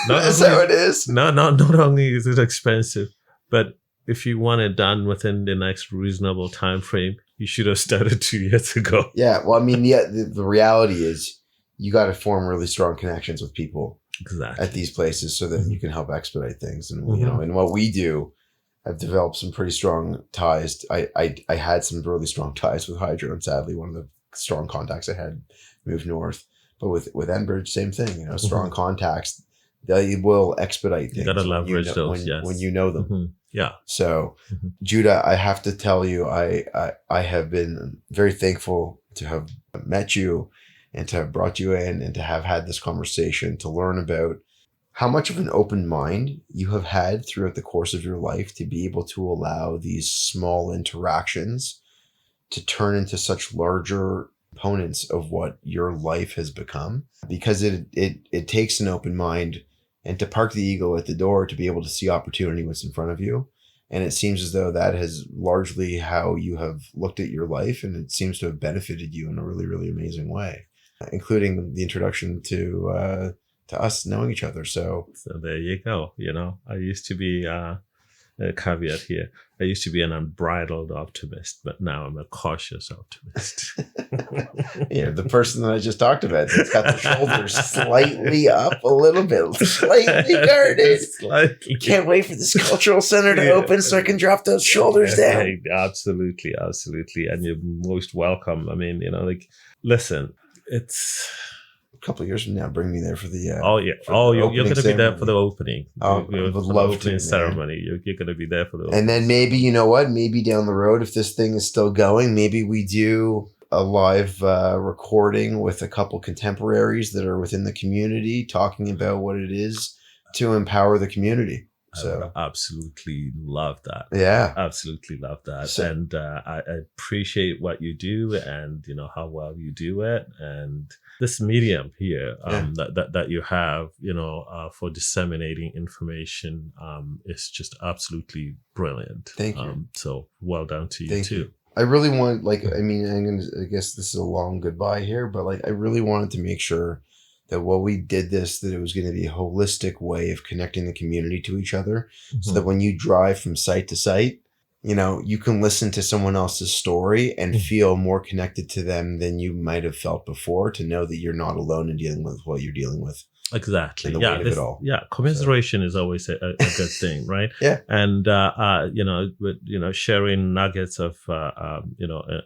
That's how it is. Not only is it expensive, but if you want it done within the next reasonable time frame, you should have started 2 years ago. Yeah, well, I mean, the reality is you got to form really strong connections with people at these places so that you can help expedite things. And and what we do, I've developed some pretty strong ties. I had some really strong ties with Hydro, and sadly, one of the strong contacts I had moved north. But with Enbridge, same thing. Strong contacts. They will expedite things. You got to leverage those, when you know them. Mm-hmm. Yeah. So, Judah, I have to tell you, I have been very thankful to have met you and to have brought you in and to have had this conversation, to learn about how much of an open mind you have had throughout the course of your life to be able to allow these small interactions to turn into such larger components of what your life has become, because it takes an open mind and to park the ego at the door to be able to see opportunity what's in front of you. And it seems as though that has largely how you have looked at your life, and it seems to have benefited you in a really, really amazing way, including the introduction to us knowing each other. So there you go. I used to be a caveat here. I used to be an unbridled optimist, but now I'm a cautious optimist. The person that I just talked about that's got the shoulders slightly up a little bit, slightly guarded. Slightly. Can't wait for this cultural center to open so I can drop those shoulders down. Absolutely. And you're most welcome. I mean, listen, it's... couple of years from now, bring me there for the you're going to be there for the opening. I would love to. Ceremony. You're going to be there for the opening. And then maybe, maybe down the road, if this thing is still going, maybe we do a live recording with a couple contemporaries that are within the community talking about what it is to empower the community. So I would absolutely love that. Yeah. Absolutely love that. And I appreciate what you do and, how well you do it. And this medium here that you have, for disseminating information is just absolutely brilliant. Thank you. So well done to you too. I really want, I guess this is a long goodbye here, but I really wanted to make sure that while we did this, that it was going to be a holistic way of connecting the community to each other, so that when you drive from site to site, you can listen to someone else's story and feel more connected to them than you might have felt before, to know that you're not alone in dealing with what you're dealing with. Exactly. And the weight of it all. Yeah. Commiseration is always a good thing, right? Yeah. And, sharing nuggets of,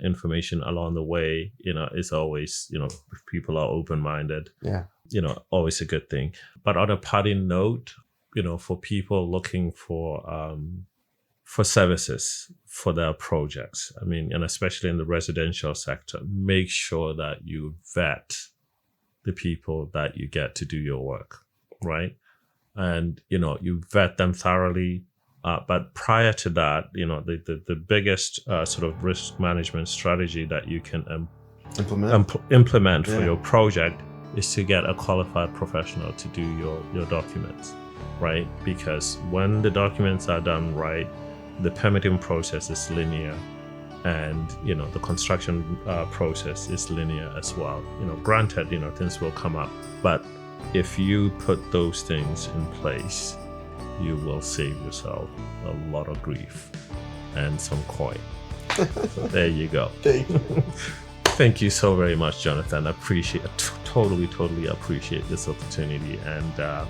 information along the way, is always, if people are open-minded, always a good thing. But on a parting note, for people looking for services for their projects, and especially in the residential sector, make sure that you vet the people that you get to do your work, right? And, you vet them thoroughly. But prior to that, the biggest sort of risk management strategy that you can implement for your project is to get a qualified professional to do your documents, right? Because when the documents are done right, the permitting process is linear, and the construction process is linear as well. Granted, things will come up, but if you put those things in place, you will save yourself a lot of grief and some coin. So there you go. Thank you so very much, Jonathan. I totally appreciate this opportunity, and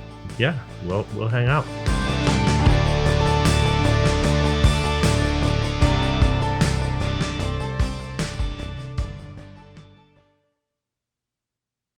we'll hang out.